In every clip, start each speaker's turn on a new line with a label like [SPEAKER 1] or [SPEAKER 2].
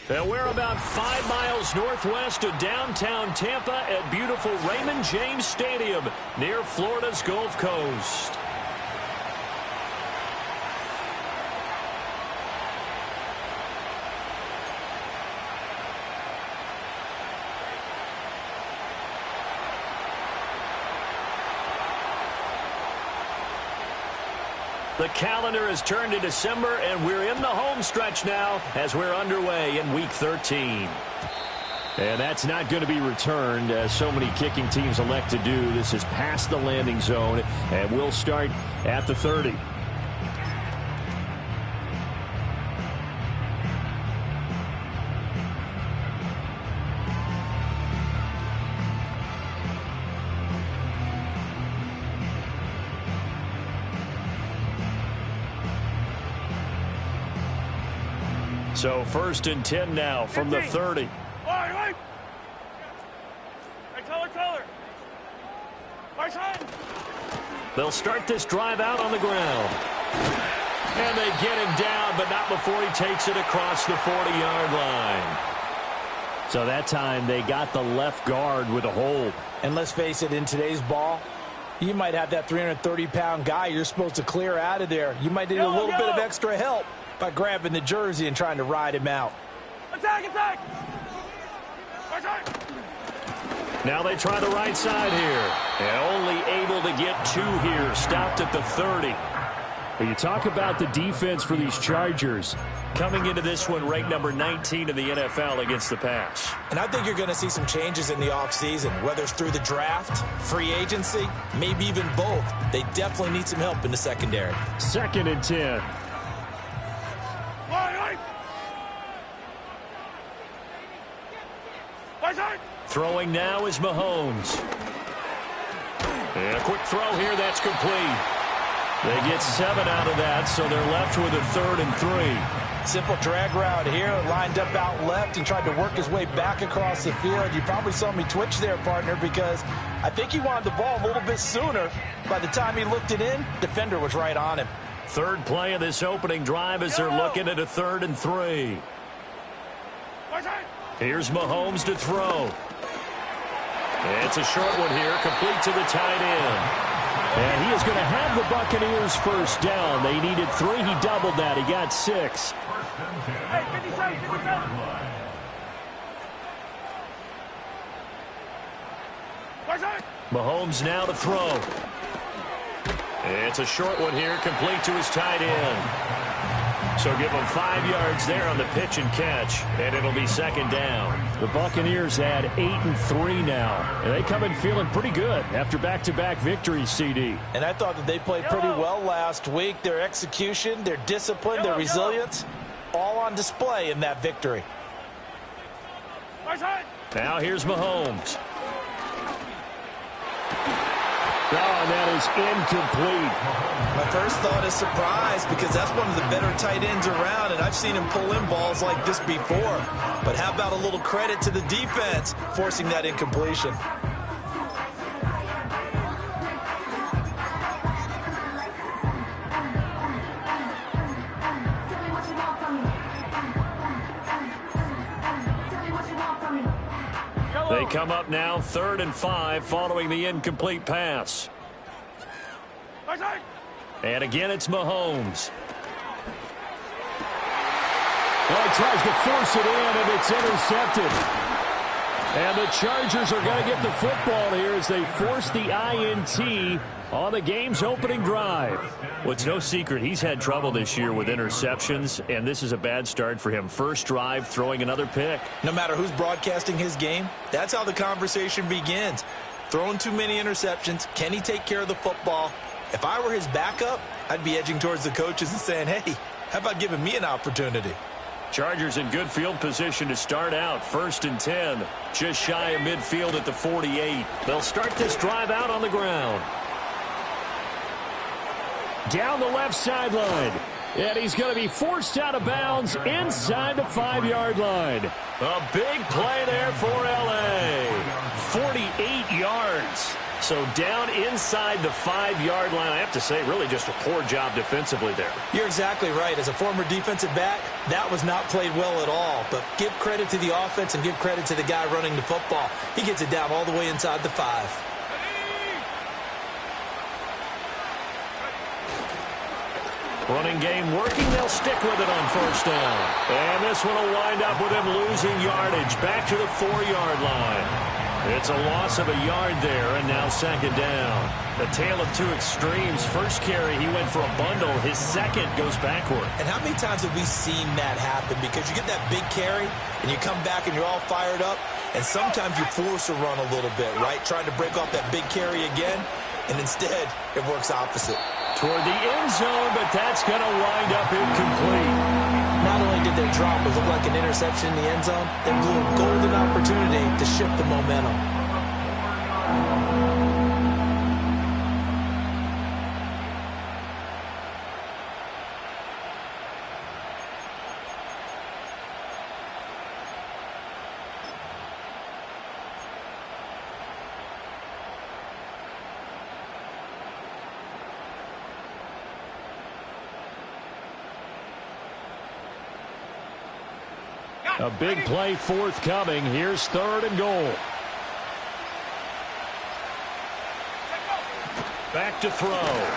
[SPEAKER 1] And we're about 5 miles northwest of downtown Tampa at beautiful Raymond James Stadium near Florida's Gulf Coast. The calendar has turned to December, and we're in the home stretch now as we're underway in Week 13. And that's not going to be returned, as so many kicking teams elect to do. This is past the landing zone, and we'll start at the 30. So 1st and 10 now from the 30. They'll start this drive out on the ground. And they get him down, but not before he takes it across the 40-yard line. So that time they got the left guard with a hold.
[SPEAKER 2] And let's face it, in today's ball, you might have that 330-pound guy you're supposed to clear out of there. You might need a little bit of extra help by grabbing the jersey and trying to ride him out.
[SPEAKER 3] Attack, attack!
[SPEAKER 1] Now they try the right side here. And only able to get 2 here. Stopped at the 30. But you talk about the defense for these Chargers. Coming into this one, ranked number 19 in the NFL against the pass.
[SPEAKER 2] And I think you're going to see some changes in the offseason, whether it's through the draft, free agency, maybe even both. They definitely need some help in the secondary.
[SPEAKER 1] 2nd and 10. Throwing now is Mahomes. And a quick throw here, that's complete. They get 7 out of that, so they're left with a 3rd and 3.
[SPEAKER 2] Simple drag route here, lined up out left and tried to work his way back across the field. You probably saw me twitch there, partner, because I think he wanted the ball a little bit sooner. By the time he looked it in, defender was right on him.
[SPEAKER 1] 3rd play of this opening drive as they're looking at a 3rd and 3. Here's Mahomes to throw. It's a short one here, complete to the tight end. And he is going to have the Buccaneers first down. They needed 3. He doubled that. He got 6. Mahomes now to throw. It's a short one here, complete to his tight end. So give him 5 yards there on the pitch and catch, and it'll be 2nd down. The Buccaneers had 8 and 3 now, and they come in feeling pretty good after back-to-back victories, CD.
[SPEAKER 2] And I thought that they played pretty well last week. Their execution, their discipline, their resilience, all on display in that victory.
[SPEAKER 1] Now here's Mahomes. Oh, and that is incomplete.
[SPEAKER 2] My first thought is surprise, because that's one of the better tight ends around, and I've seen him pull in balls like this before. But how about a little credit to the defense forcing that incompletion?
[SPEAKER 1] They come up now 3rd and 5 following the incomplete pass. And again, it's Mahomes.
[SPEAKER 4] Well, he tries to force it in, and it's intercepted. And the Chargers are going to get the football here as they force the INT on the game's opening drive.
[SPEAKER 1] Well, it's no secret he's had trouble this year with interceptions, and this is a bad start for him. First drive, throwing another pick.
[SPEAKER 2] No matter who's broadcasting his game, that's how the conversation begins. Throwing too many interceptions, can he take care of the football? If I were his backup, I'd be edging towards the coaches and saying, hey, how about giving me an opportunity?
[SPEAKER 1] Chargers in good field position to start out. 1st and 10, just shy of midfield at the 48. They'll start this drive out on the ground.
[SPEAKER 4] Down the left sideline. And he's going to be forced out of bounds inside the 5-yard line.
[SPEAKER 1] A big play there for L.A. 48 yards. So down inside the 5-yard line. I have to say, really just a poor job defensively there.
[SPEAKER 2] You're exactly right. As a former defensive back, that was not played well at all. But give credit to the offense and give credit to the guy running the football. He gets it down all the way inside the 5.
[SPEAKER 1] Running game working. They'll stick with it on first down. And this one will wind up with him losing yardage back to the 4-yard line. It's a loss of a yard there, and now second down. The tale of two extremes. First carry, he went for a bundle. His second goes backward.
[SPEAKER 2] And how many times have we seen that happen? Because you get that big carry, and you come back and you're all fired up, and sometimes you force a run a little bit, right? Trying to break off that big carry again, and instead it works opposite.
[SPEAKER 1] Toward the end zone, but that's going to wind up incomplete.
[SPEAKER 2] Not only did their drop look like an interception in the end zone, they blew a golden opportunity to shift the momentum.
[SPEAKER 4] A big play forthcoming. Here's 3rd and goal.
[SPEAKER 1] Back to throw.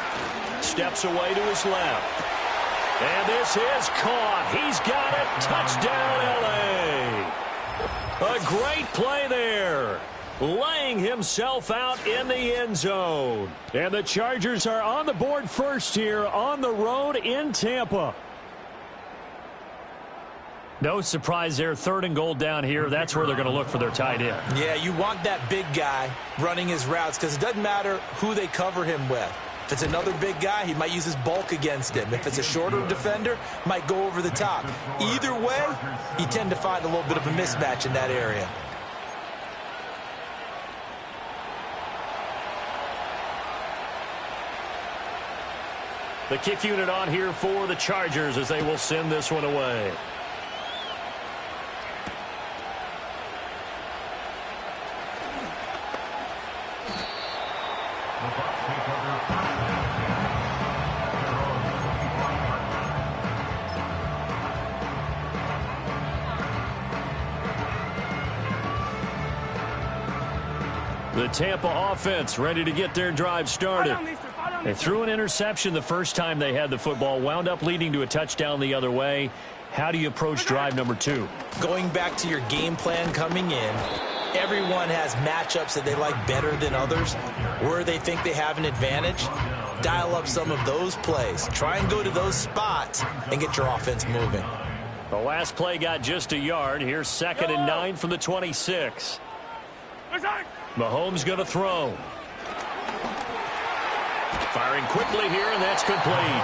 [SPEAKER 1] Steps away to his left. And this is caught. He's got it. Touchdown, L.A. A great play there. Laying himself out in the end zone.
[SPEAKER 4] And the Chargers are on the board first here on the road in Tampa.
[SPEAKER 1] No surprise there. 3rd and goal down here. That's where they're going to look for their tight end.
[SPEAKER 2] Yeah, you want that big guy running his routes because it doesn't matter who they cover him with. If it's another big guy, he might use his bulk against him. If it's a shorter defender, might go over the top. Either way, you tend to find a little bit of a mismatch in that area.
[SPEAKER 1] The kick unit on here for the Chargers as they will send this one away. The Tampa offense ready to get their drive started. They threw an interception the first time they had the football, wound up leading to a touchdown the other way. How do you approach drive number 2?
[SPEAKER 2] Going back to your game plan coming in, everyone has matchups that they like better than others. Where they think they have an advantage, dial up some of those plays. Try and go to those spots and get your offense moving.
[SPEAKER 1] The last play got just a yard. Here's 2nd and 9 from the 26. Mahomes going to throw. Firing quickly here, and that's complete.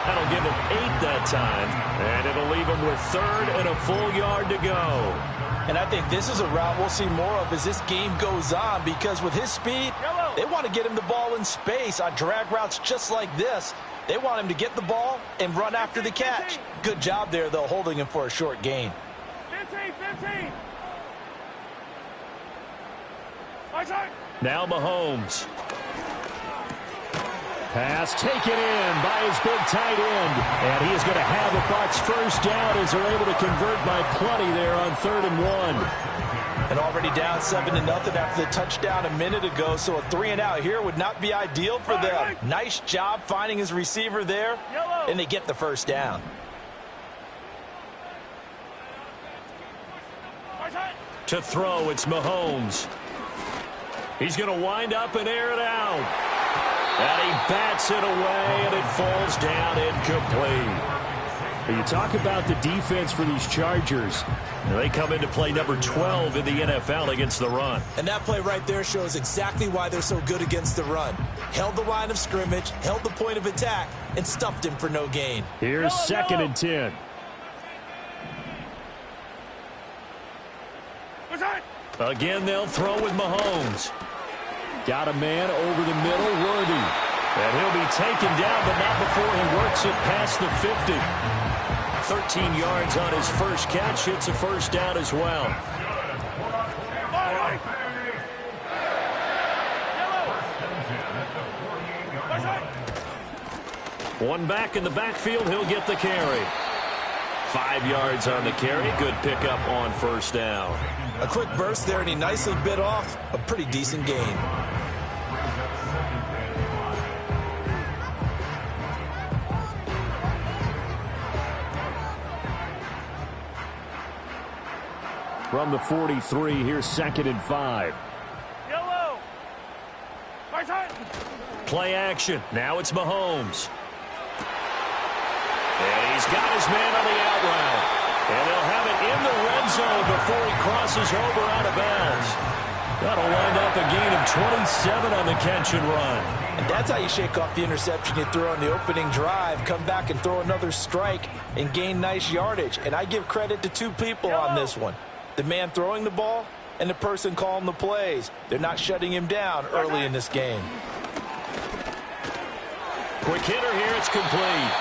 [SPEAKER 1] That'll give him 8 that time, and it'll leave him with 3rd and a full yard to go.
[SPEAKER 2] And I think this is a route we'll see more of as this game goes on, because with his speed, they want to get him the ball in space on drag routes just like this. They want him to get the ball and run after the catch. Good job there, though, holding him for a short gain.
[SPEAKER 3] 15.
[SPEAKER 1] Now Mahomes.
[SPEAKER 4] Pass taken in by his big tight end. And he is going to have the Bucs first down as they're able to convert by plenty there on 3rd and 1.
[SPEAKER 2] And already down 7-0 after the touchdown a minute ago, so a 3-and-out here would not be ideal for them. Nice job finding his receiver there, and they get the first down.
[SPEAKER 1] To throw, it's Mahomes. He's going to wind up and air it out. And he bats it away, and it falls down incomplete.
[SPEAKER 4] You talk about the defense for these Chargers.
[SPEAKER 1] They come into play number 12 in the NFL against the run.
[SPEAKER 2] And that play right there shows exactly why they're so good against the run. Held the line of scrimmage, held the point of attack, and stuffed him for no gain.
[SPEAKER 4] Here's 2nd and 10.
[SPEAKER 1] Again, they'll throw with Mahomes.
[SPEAKER 4] Got a man over the middle, Worthy.
[SPEAKER 1] And he'll be taken down, but not before he works it past the 50. 13 yards on his first catch. It's a first down as well. One back in the backfield. He'll get the carry. 5 yards on the carry. Good pickup on first down.
[SPEAKER 2] A quick burst there, and he nicely bit off a pretty decent gain.
[SPEAKER 4] From the 43, here's 2nd and 5.
[SPEAKER 3] Yellow. Right side.
[SPEAKER 1] Play action. Now it's Mahomes. And he's got his man on the out route. And they'll have it in the red zone before he crosses over out of bounds. That'll wind up a gain of 27 on the catch and run.
[SPEAKER 2] And that's how you shake off the interception you threw on the opening drive, come back and throw another strike and gain nice yardage. And I give credit to two people on this one. The man throwing the ball and the person calling the plays. They're not shutting him down early in this game.
[SPEAKER 1] Quick hitter here. It's complete.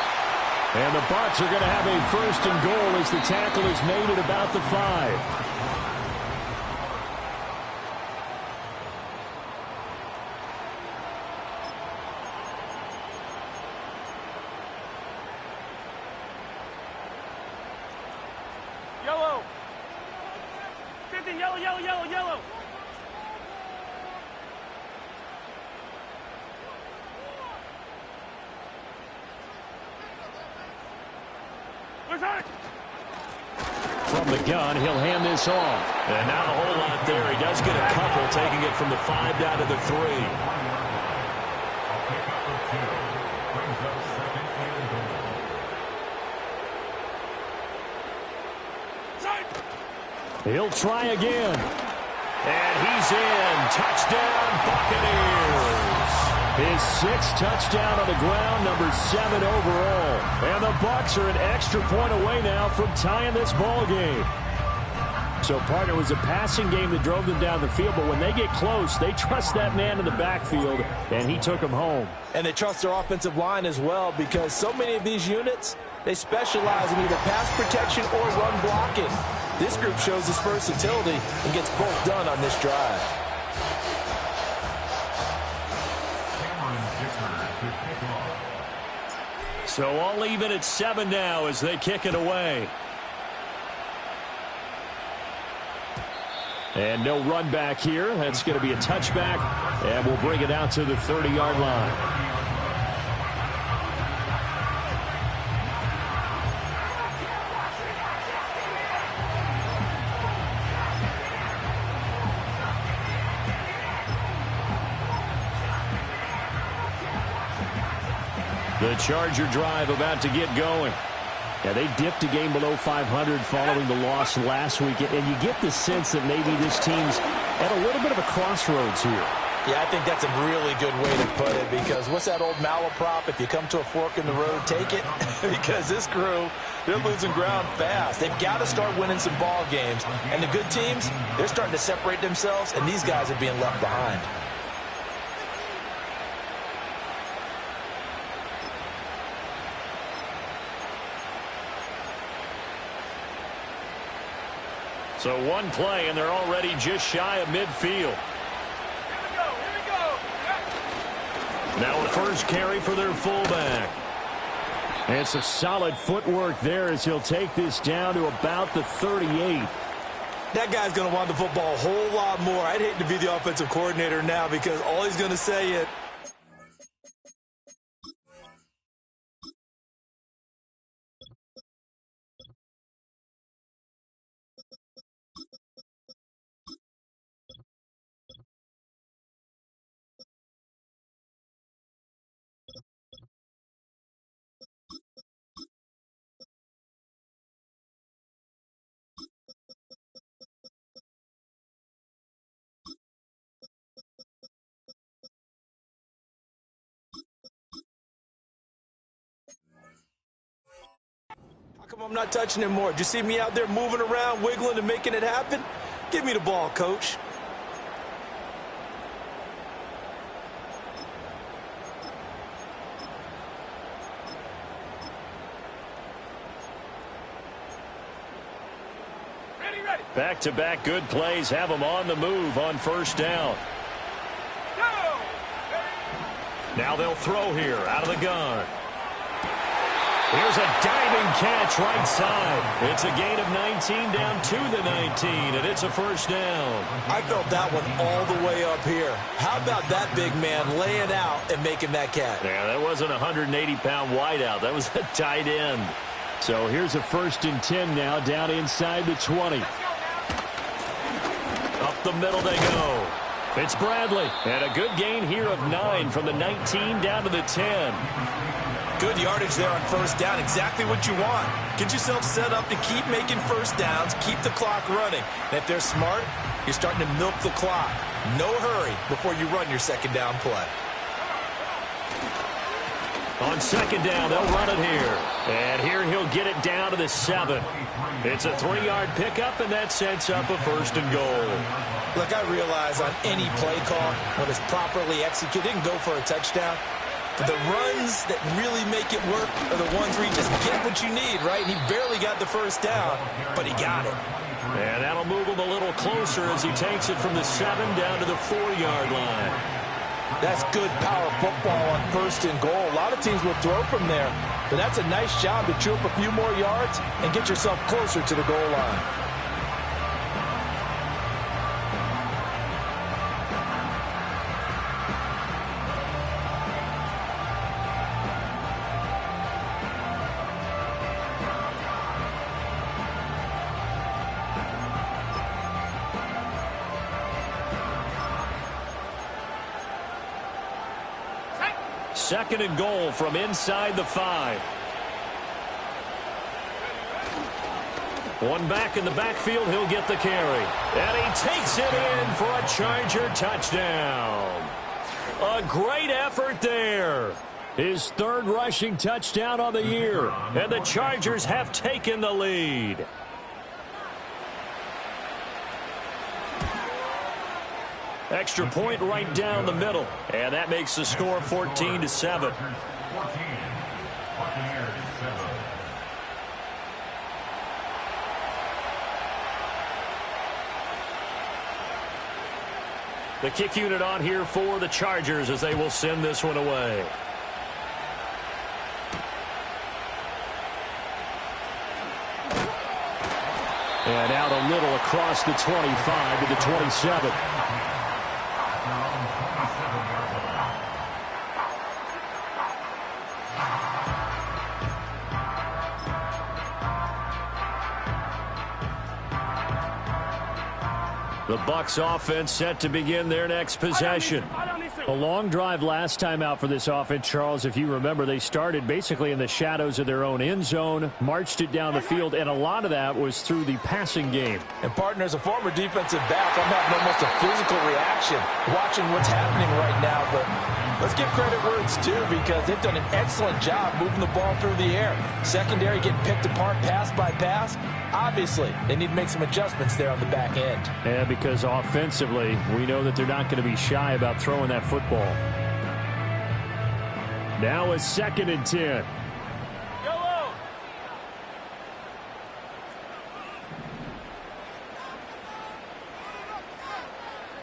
[SPEAKER 4] And the Bucs are going to have a 1st and goal as the tackle is made at about the 5.
[SPEAKER 3] Yellow. 50, yellow, yellow, yellow, yellow. Right side.
[SPEAKER 4] From the gun, he'll hand this off.
[SPEAKER 1] And not a whole lot there. He does get a couple, taking it from the 5 down to the 3.
[SPEAKER 4] He'll try again.
[SPEAKER 1] And he's in. Touchdown, Buccaneers.
[SPEAKER 4] His 6th touchdown on the ground, number 7 overall. And the Bucs are an extra point away now from tying this ball game. So, partner, it was a passing game that drove them down the field, but when they get close, they trust that man in the backfield, and he took them home.
[SPEAKER 2] And they trust their offensive line as well, because so many of these units, they specialize in either pass protection or run blocking. This group shows its versatility and gets both done on this drive.
[SPEAKER 1] So all even at 7 now as they kick it away.
[SPEAKER 4] And no run back here. That's going to be a touchback, and we'll bring it out to the 30-yard line.
[SPEAKER 1] The Charger drive about to get going.
[SPEAKER 4] Yeah, they dipped a game below 500 following the loss last week, and you get the sense that maybe this team's at a little bit of a crossroads here.
[SPEAKER 2] Yeah, I think that's a really good way to put it, because what's that old malaprop? If you come to a fork in the road, take it. Because this crew, they're losing ground fast. They've got to start winning some ball games. And the good teams, they're starting to separate themselves, and these guys are being left behind.
[SPEAKER 1] So one play, and they're already just shy of midfield.
[SPEAKER 3] Here we go.
[SPEAKER 1] Now a first carry for their fullback.
[SPEAKER 4] And it's a solid footwork there as he'll take this down to about the 38.
[SPEAKER 2] That guy's going to want the football a whole lot more. I'd hate to be the offensive coordinator now, because all he's going to say is, how come I'm not touching him more? Did you see me out there moving around, wiggling, and making it happen? Give me the ball, coach.
[SPEAKER 3] Ready.
[SPEAKER 1] Back-to-back good plays have them on the move on first down.
[SPEAKER 3] Go.
[SPEAKER 1] Now they'll throw here out of the gun. Here's a diving catch right side. It's a gain of 19 down to the 19, and it's a first down.
[SPEAKER 2] I felt that one all the way up here. How about that big man laying out and making that catch?
[SPEAKER 1] Yeah, that wasn't a 180-pound wideout. That was a tight end.
[SPEAKER 4] So here's a 1st and 10 now, down inside the 20.
[SPEAKER 1] Up the middle they go. It's Bradley. And a good gain here of 9 from the 19 down to the 10.
[SPEAKER 2] Good yardage there on first down. Exactly what you want. Get yourself set up to keep making first downs, keep the clock running. And if they're smart, you're starting to milk the clock. No hurry before you run your second down play.
[SPEAKER 1] On second down, they'll run it here. And here he'll get it down to the 7. It's a 3-yard pickup, and that sets up a 1st and goal.
[SPEAKER 2] Look, I realize on any play call, when it's properly executed, it can go for a touchdown. But the runs that really make it work are the ones where you just get what you need, right? And he barely got the first down, but he got it.
[SPEAKER 1] And that'll move him a little closer as he takes it from the 7 down to the 4-yard line.
[SPEAKER 2] That's good power football on 1st and goal. A lot of teams will throw from there, but that's a nice job to chew up a few more yards and get yourself closer to the goal line.
[SPEAKER 1] Second and goal from inside the 5. One back in the backfield, he'll get the carry. And he takes it in for a Charger touchdown. A great effort there.
[SPEAKER 4] His 3rd rushing touchdown on the year.
[SPEAKER 1] And the Chargers have taken the lead. Extra point right down the middle. And that makes the score 14-7. The kick unit on here for the Chargers as they will send this one away.
[SPEAKER 4] And out a little across the 25 to the 27.
[SPEAKER 1] The Bucs offense set to begin their next possession.
[SPEAKER 4] A long drive last time out for this offense, Charles. If you remember, they started basically in the shadows of their own end zone, marched it down the field, and a lot of that was through the passing game.
[SPEAKER 2] And, partner, as a former defensive back, I'm having almost a physical reaction watching what's happening right now. But let's give credit where it's due because they've done an excellent job moving the ball through the air. Secondary getting picked apart pass by pass. Obviously, they need to make some adjustments there on the back end.
[SPEAKER 4] Yeah, because offensively, we know that they're not going to be shy about throwing that football. Now a 2nd and 10.
[SPEAKER 3] Yellow.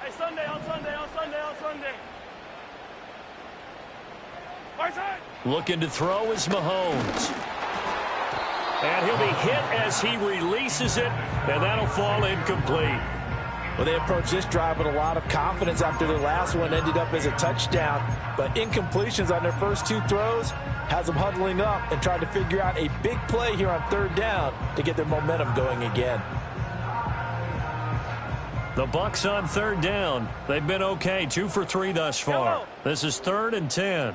[SPEAKER 3] Hey, Sunday, on Sunday, on Sunday, on Sunday. Right side.
[SPEAKER 1] Looking to throw is Mahomes. And he'll be hit as he releases it, and that'll fall incomplete.
[SPEAKER 2] Well, they approached this drive with a lot of confidence after their last one ended up as a touchdown. But incompletions on their first 2 throws has them huddling up and trying to figure out a big play here on 3rd down to get their momentum going again.
[SPEAKER 1] The Bucs on 3rd down. They've been okay, 2 for 3 thus far. This is 3rd and 10.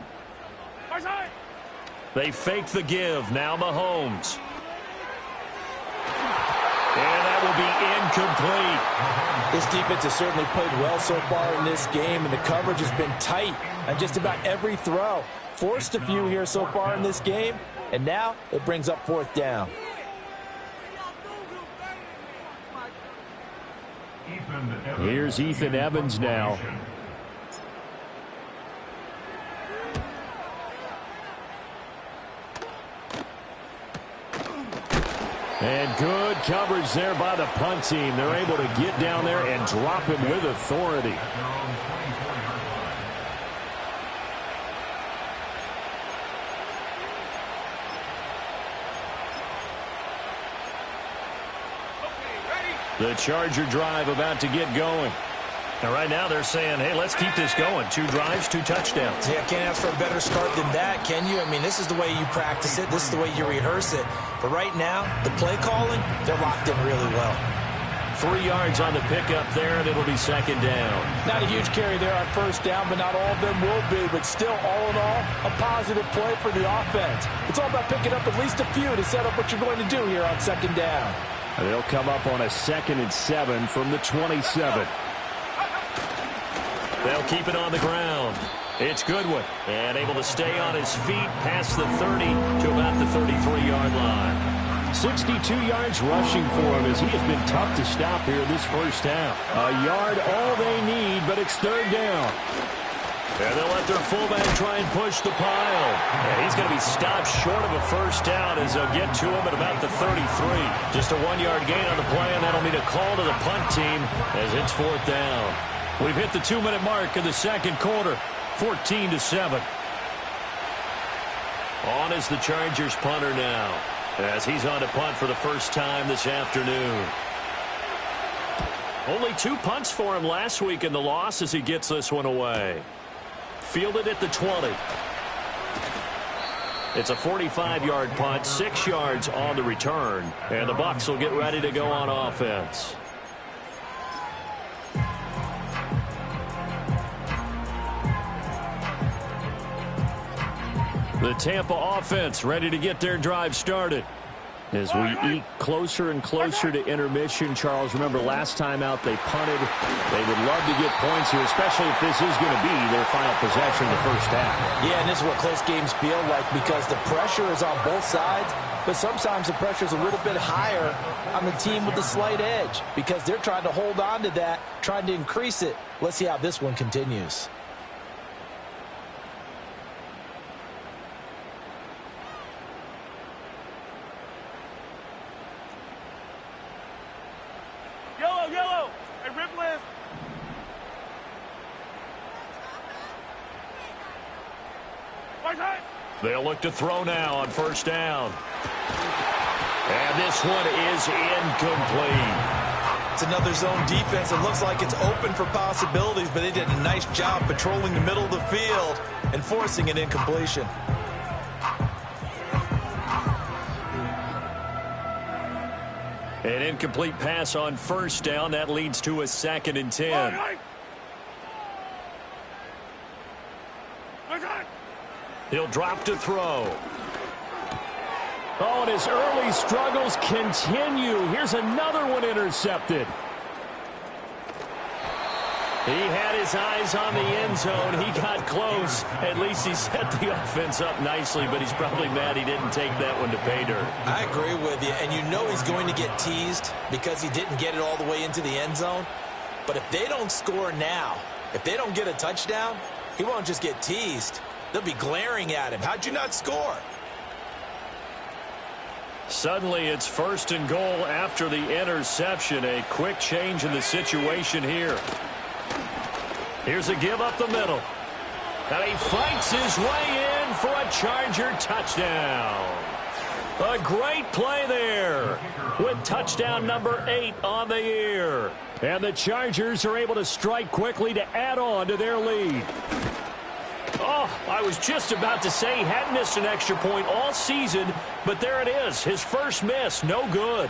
[SPEAKER 3] Right side.
[SPEAKER 1] They fake the give. Now Mahomes. And that will be incomplete.
[SPEAKER 2] This defense has certainly played well so far in this game, and the coverage has been tight on just about every throw. Forced a few here so far in this game, and now it brings up 4th down.
[SPEAKER 4] Here's Ethan Evans now. And good coverage there by the punt team. They're able to get down there and drop him with authority. The Charger drive about to get going.
[SPEAKER 1] And right now they're saying, hey, let's keep this going. 2 drives, 2 touchdowns.
[SPEAKER 2] Yeah, can't ask for a better start than that, can you? I mean, this is the way you practice it. This is the way you rehearse it. But right now, the play calling, they're locked in really well.
[SPEAKER 1] 3 yards on the pickup there, and it'll be second down.
[SPEAKER 5] Not a huge carry there on first down, but not all of them will be. But still, all in all, a positive play for the offense. It's all about picking up at least a few to set up what you're going to do here on second down.
[SPEAKER 4] They'll come up on a 2nd and 7 from the 27.
[SPEAKER 1] They'll keep it on the ground. It's Goodwin, and able to stay on his feet past the 30 to about the 33-yard line.
[SPEAKER 4] 62 yards rushing for him as he has been tough to stop here this first half. A yard all they need, but it's 3rd down.
[SPEAKER 1] And they'll let their fullback try and push the pile. And he's going to be stopped short of a first down as they'll get to him at about the 33. Just a 1-yard gain on the play, and that'll mean a call to the punt team as it's 4th down.
[SPEAKER 4] We've hit the 2-minute mark in the second quarter, 14-7.
[SPEAKER 1] On is the Chargers punter now, as he's on to punt for the first time this afternoon. Only 2 punts for him last week in the loss as he gets this one away. Fielded at the 20. It's a 45-yard punt, 6 yards on the return, and the Bucs will get ready to go on offense. The Tampa offense ready to get their drive started. As we eke closer and closer to intermission, Charles, remember last time out they punted. They would love to get points here, especially if this is going to be their final possession in the first half.
[SPEAKER 5] Yeah, and this is what close games feel like because the pressure is on both sides, but sometimes the pressure is a little bit higher on the team with the slight edge because they're trying to hold on to that, trying to increase it. Let's see how this one continues.
[SPEAKER 3] Yellow. Hey, Ripley. White side.
[SPEAKER 1] They'll look to throw now on first down. And this one is incomplete.
[SPEAKER 2] It's another zone defense. It looks like it's open for possibilities, but they did a nice job patrolling the middle of the field and forcing an incompletion.
[SPEAKER 1] An incomplete pass on first down. That leads to a 2nd and 10. He'll drop to throw.
[SPEAKER 4] Oh, and his early struggles continue. Here's another one intercepted.
[SPEAKER 1] He had his eyes on the end zone. He got close. At least he set the offense up nicely, but he's probably mad he didn't take that one to pay dirt.
[SPEAKER 2] I agree with you, and you know he's going to get teased because he didn't get it all the way into the end zone. But if they don't score now, if they don't get a touchdown, he won't just get teased. They'll be glaring at him. How'd you not score?
[SPEAKER 1] Suddenly it's 1st and goal after the interception. A quick change in the situation here. Here's a give up the middle. And he fights his way in for a Charger touchdown. A great play there with touchdown number 8 on the year.
[SPEAKER 4] And the Chargers are able to strike quickly to add on to their lead.
[SPEAKER 1] Oh, I was just about to say he hadn't missed an extra point all season, but there it is. His first miss, no good.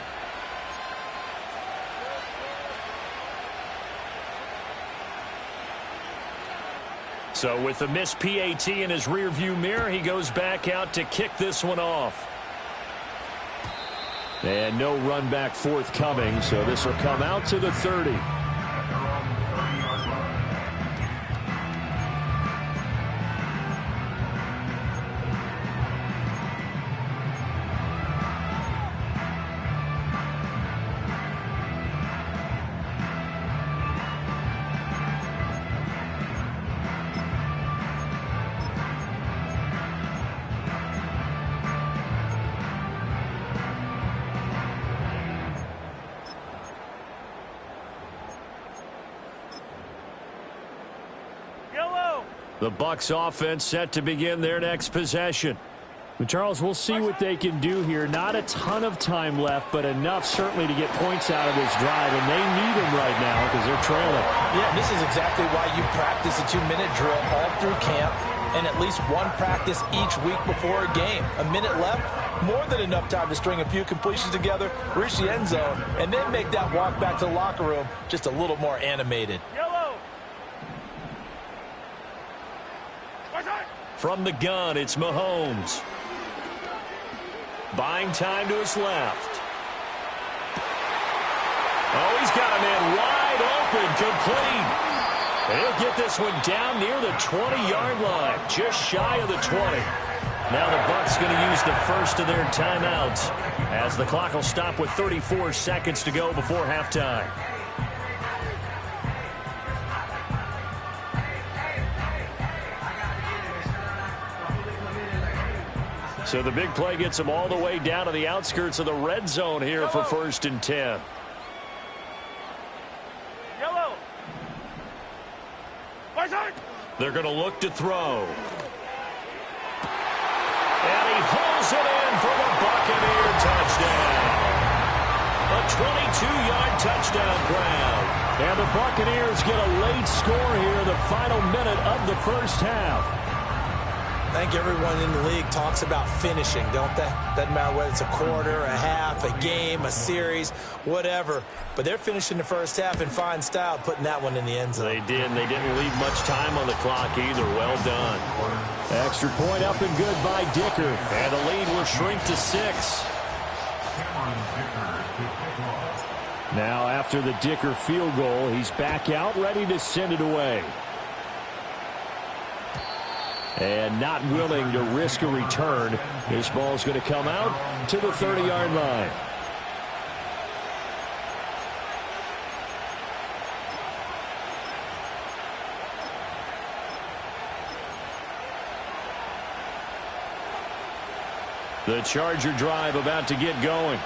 [SPEAKER 1] So with the missed PAT in his rearview mirror, he goes back out to kick this one off.
[SPEAKER 4] And no run back forthcoming, so this will come out to the 30.
[SPEAKER 1] The Bucs offense set to begin their next possession.
[SPEAKER 4] But Charles, we'll see what they can do here. Not a ton of time left, but enough certainly to get points out of this drive, and they need them right now because they're trailing.
[SPEAKER 5] Yeah, this is exactly why you practice a 2-minute drill all through camp and at least one practice each week before a game. A minute left, more than enough time to string a few completions together, reach the end zone, and then make that walk back to the locker room just a little more animated.
[SPEAKER 3] Yellow.
[SPEAKER 1] From the gun, it's Mahomes. Buying time to his left. Oh, he's got a man wide open, complete. He'll get this one down near the 20-yard line, just shy of the 20. Now the Bucs going to use the first of their timeouts as the clock will stop with 34 seconds to go before halftime. So the big play gets them all the way down to the outskirts of the red zone here for 1st and 10.
[SPEAKER 3] Yellow.
[SPEAKER 1] They're going to look to throw. And he hauls it in for the Buccaneer touchdown. A 22-yard touchdown grab.
[SPEAKER 4] And the Buccaneers get a late score here, the final minute of the first half.
[SPEAKER 2] I think everyone in the league talks about finishing, don't they? Doesn't matter whether it's a quarter, a half, a game, a series, whatever. But they're finishing the first half in fine style, putting that one in the end zone.
[SPEAKER 1] They did, and they didn't leave much time on the clock either. Well done.
[SPEAKER 4] Extra point up and good by Dicker.
[SPEAKER 1] And the lead will shrink to 6.
[SPEAKER 4] Now after the Dicker field goal, he's back out ready to send it away. And not willing to risk a return. This ball's going to come out to the 30-yard line.
[SPEAKER 1] The Charger drive about to get going.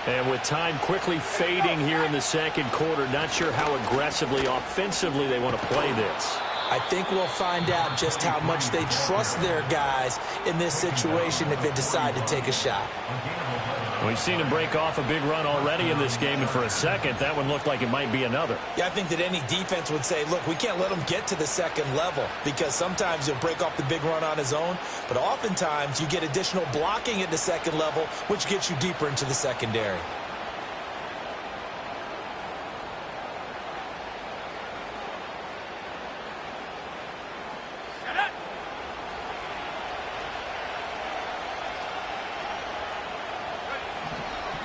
[SPEAKER 1] And with time quickly fading here in the second quarter, not sure how aggressively, offensively they want to play this.
[SPEAKER 2] I think we'll find out just how much they trust their guys in this situation if they decide to take a shot.
[SPEAKER 1] We've seen him break off a big run already in this game, and for a second, that one looked like it might be another.
[SPEAKER 2] Yeah, I think that any defense would say, look, we can't let him get to the second level because sometimes he'll break off the big run on his own, but oftentimes you get additional blocking at the second level, which gets you deeper into the secondary.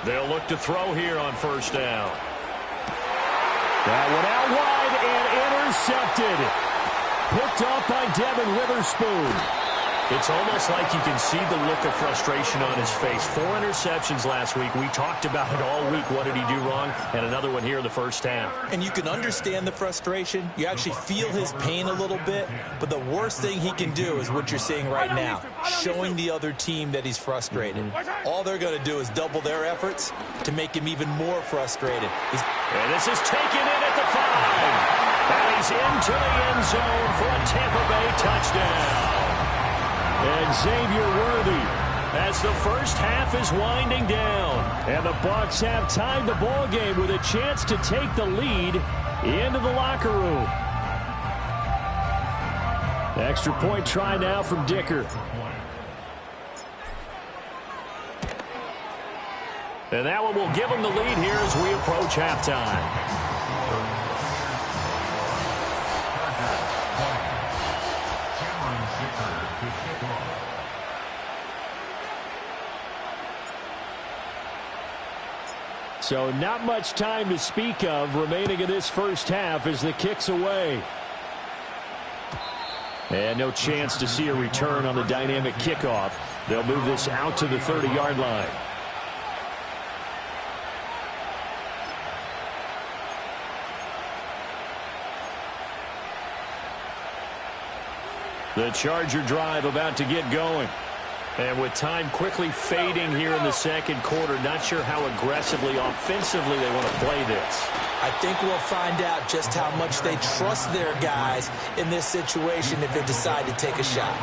[SPEAKER 1] They'll look to throw here on first down.
[SPEAKER 4] That one out wide and intercepted. Picked off by Devin Witherspoon.
[SPEAKER 1] It's almost like you can see the look of frustration on his face. 4 interceptions last week. We talked about it all week. What did he do wrong? And another one here in the first half.
[SPEAKER 2] And you can understand the frustration. You actually feel his pain a little bit. But the worst thing he can do is what you're seeing right now, showing the other team that he's frustrated. All they're going to do is double their efforts to make him even more frustrated.
[SPEAKER 1] And this is taken in at the 5. And he's into the end zone for a Tampa Bay touchdown.
[SPEAKER 4] And Xavier Worthy,
[SPEAKER 1] as the first half is winding down.
[SPEAKER 4] And the Bucs have tied the ball game with a chance to take the lead into the locker room. Extra point try now from Dicker.
[SPEAKER 1] And that one will give them the lead here as we approach halftime.
[SPEAKER 4] So not much time to speak of remaining in this first half as the kick's away. And no chance to see a return on the dynamic kickoff. They'll move this out to the 30-yard line.
[SPEAKER 1] The Charger drive about to get going. And with time quickly fading here in the second quarter, not sure how aggressively, offensively they want to play this.
[SPEAKER 2] I think we'll find out just how much they trust their guys in this situation if they decide to take a shot.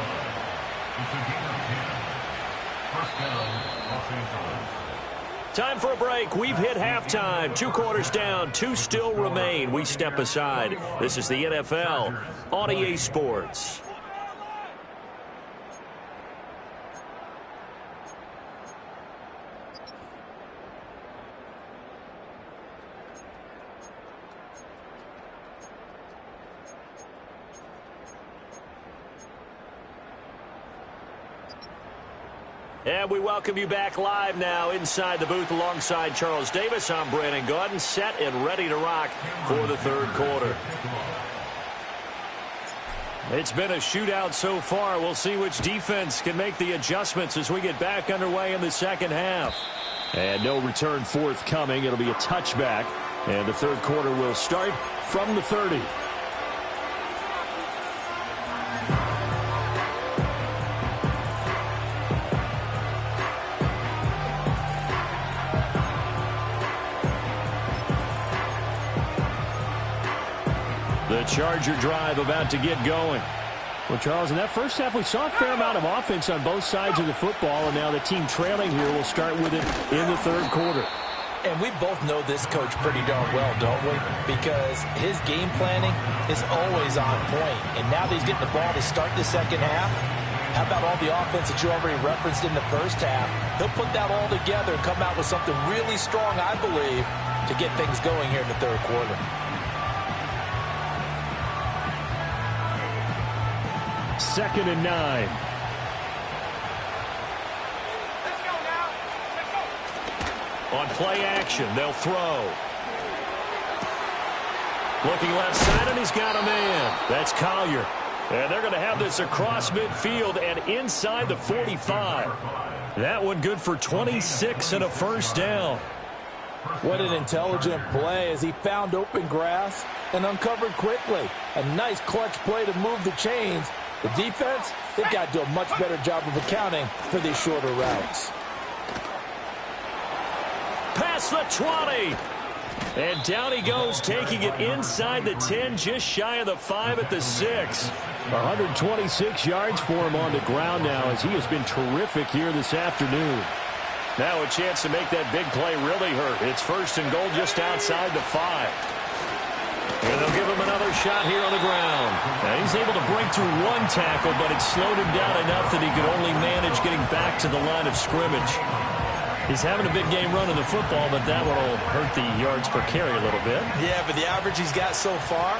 [SPEAKER 1] Time for a break. We've hit halftime. 2 quarters down. 2 still remain. We step aside. This is the NFL on EA Sports. And we welcome you back live now inside the booth alongside Charles Davis. I'm Brandon Gaudin, set and ready to rock for the third quarter. It's been a shootout so far. We'll see which defense can make the adjustments as we get back underway in the second half.
[SPEAKER 4] And no return forthcoming. It'll be a touchback. And the third quarter will start from the 30.
[SPEAKER 1] The Charger drive about to get going.
[SPEAKER 4] Well, Charles, in that first half, we saw a fair amount of offense on both sides of the football, and now the team trailing here will start with it in the third quarter.
[SPEAKER 5] And we both know this coach pretty darn well, don't we? Because his game planning is always on point. And now that he's getting the ball to start the second half, how about all the offense that you already referenced in the first half? He'll put that all together and come out with something really strong, I believe, to get things going here in the third quarter.
[SPEAKER 4] Second and 9.
[SPEAKER 3] Let's go now. Let's go.
[SPEAKER 1] On play action, they'll throw. Looking left side, and he's got a man. That's Collier. And they're going to have this across midfield and inside the 45. That one good for 26 and a first down.
[SPEAKER 5] What an intelligent play as he found open grass and uncovered quickly. A nice clutch play to move the chains. The defense, they've got to do a much better job of accounting for these shorter routes.
[SPEAKER 1] Past the 20. And down he goes, taking it inside the 10, just shy of the 5 at the 6.
[SPEAKER 4] 126 yards for him on the ground now as he has been terrific here this afternoon.
[SPEAKER 1] Now a chance to make that big play really hurt. It's first and goal just outside the 5. And they'll give him another shot here on the ground. Now he's able to break through one tackle, but it slowed him down enough that he could only manage getting back to the line of scrimmage. He's having a big game running the football, but that one will hurt the yards per carry a little bit.
[SPEAKER 2] Yeah, but the average he's got so far,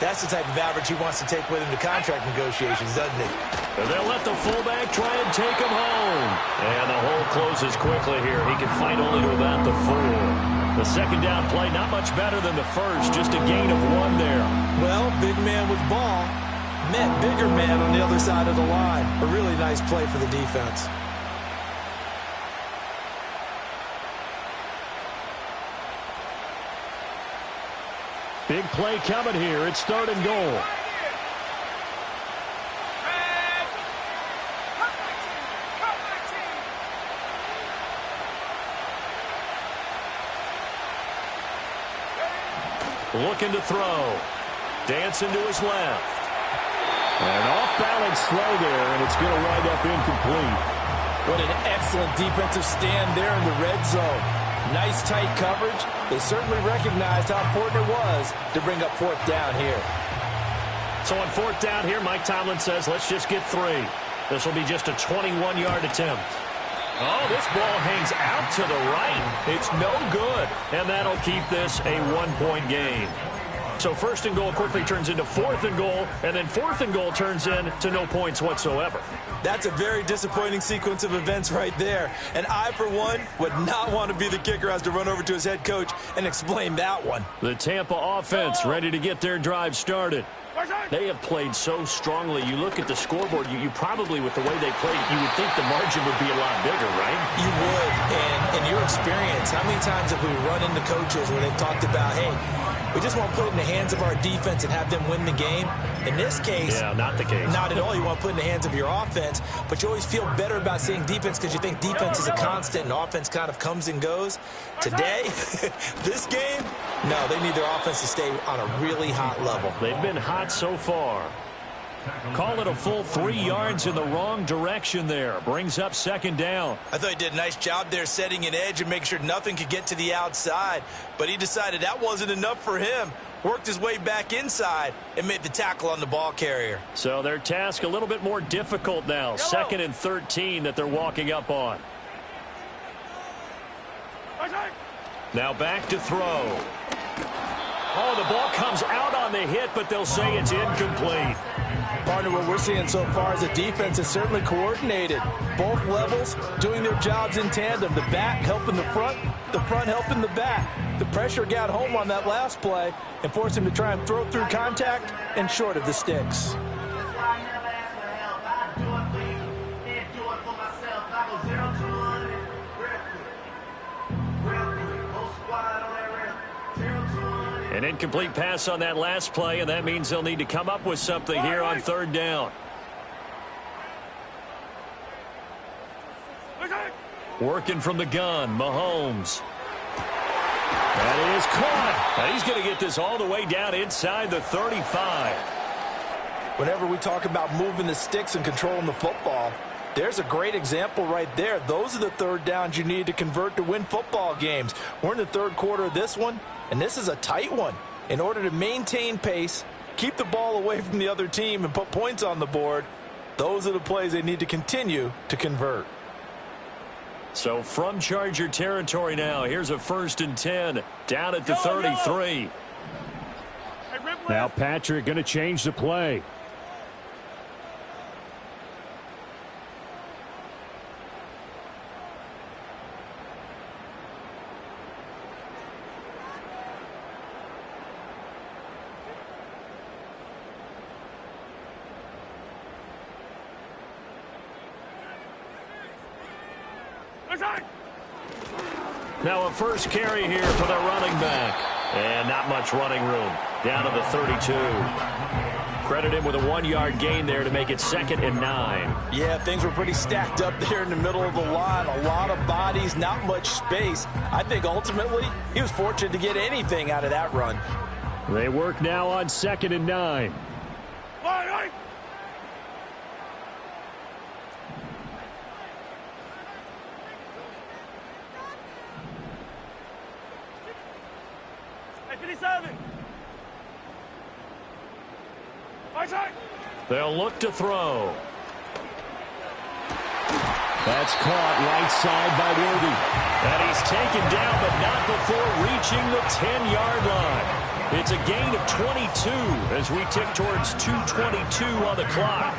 [SPEAKER 2] that's the type of average he wants to take with him to contract negotiations, doesn't he?
[SPEAKER 1] And they'll let the fullback try and take him home. And the hole closes quickly here. He can fight only to about the 4. The second down play, not much better than the first, just a gain of 1 there.
[SPEAKER 2] Well, big man with ball met bigger man on the other side of the line. A really nice play for the defense.
[SPEAKER 4] Big play coming here. It's third and goal.
[SPEAKER 1] Looking to throw. Dancing to his left.
[SPEAKER 4] An off-balance throw there, and it's going to wind up incomplete.
[SPEAKER 5] What an excellent defensive stand there in the red zone. Nice tight coverage. They certainly recognized how important it was to bring up fourth down here.
[SPEAKER 1] So on fourth down here, Mike Tomlin says, let's just get 3. This will be just a 21-yard attempt. Oh, this ball hangs out to the right. It's no good. And that'll keep this a 1-point game. So first and goal quickly turns into fourth and goal, and then fourth and goal turns into no points whatsoever.
[SPEAKER 2] That's a very disappointing sequence of events right there. And I, for one, would not want to be the kicker who has to run over to his head coach and explain that one.
[SPEAKER 1] The Tampa offense ready to get their drive started. They have played so strongly. You look at the scoreboard, you probably, with the way they played, you would think the margin would be a lot bigger, right?
[SPEAKER 2] You would. And in your experience, how many times have we run into coaches where they've talked about, hey, we just want to put it in the hands of our defense and have them win the game? In this case,
[SPEAKER 1] yeah, not the case.
[SPEAKER 2] Not at all. You want to put it in the hands of your offense, but you always feel better about seeing defense because you think defense is a constant and offense kind of comes and goes. Today, this game, no, they need their offense to stay on a really hot level.
[SPEAKER 1] They've been hot so far.
[SPEAKER 4] Call it a full 3 yards in the wrong direction there. Brings up second down.
[SPEAKER 2] I thought he did a nice job there setting an edge and making sure nothing could get to the outside. But he decided that wasn't enough for him. Worked his way back inside and made the tackle on the ball carrier.
[SPEAKER 4] So their task a little bit more difficult now. Second and 13 that they're walking up on. Now back to throw. Oh, the ball comes out on the hit, but they'll say it's incomplete.
[SPEAKER 5] Partner, what we're seeing so far is the defense is certainly coordinated. Both levels doing their jobs in tandem. The back helping the front helping the back. The pressure got home on that last play and forced him to try and throw through contact and short of the sticks.
[SPEAKER 4] An incomplete pass on that last play, and that means they'll need to come up with something here on third down. Working from the gun, Mahomes. That is caught. And he's going to get this all the way down inside the 35.
[SPEAKER 5] Whenever we talk about moving the sticks and controlling the football, there's a great example right there. Those are the third downs you need to convert to win football games. We're in the third quarter of this one, and this is a tight one. In order to maintain pace, keep the ball away from the other team, and put points on the board, those are the plays they need to continue to convert.
[SPEAKER 4] So from Charger territory now, here's a 1st and 10 down at the 33. Now Patrick going to change the play. Now a first carry here for the running back. And not much running room. Down to the 32. Credit him with a 1-yard gain there to make it 2nd and 9.
[SPEAKER 5] Yeah, things were pretty stacked up there in the middle of the line. A lot of bodies, not much space. I think ultimately he was fortunate to get anything out of that run.
[SPEAKER 4] They work now on 2nd and 9. They'll look to throw. That's caught right side by Worthy. And he's taken down, but not before reaching the 10-yard line. It's a gain of 22 as we tick towards 2:22 on the clock.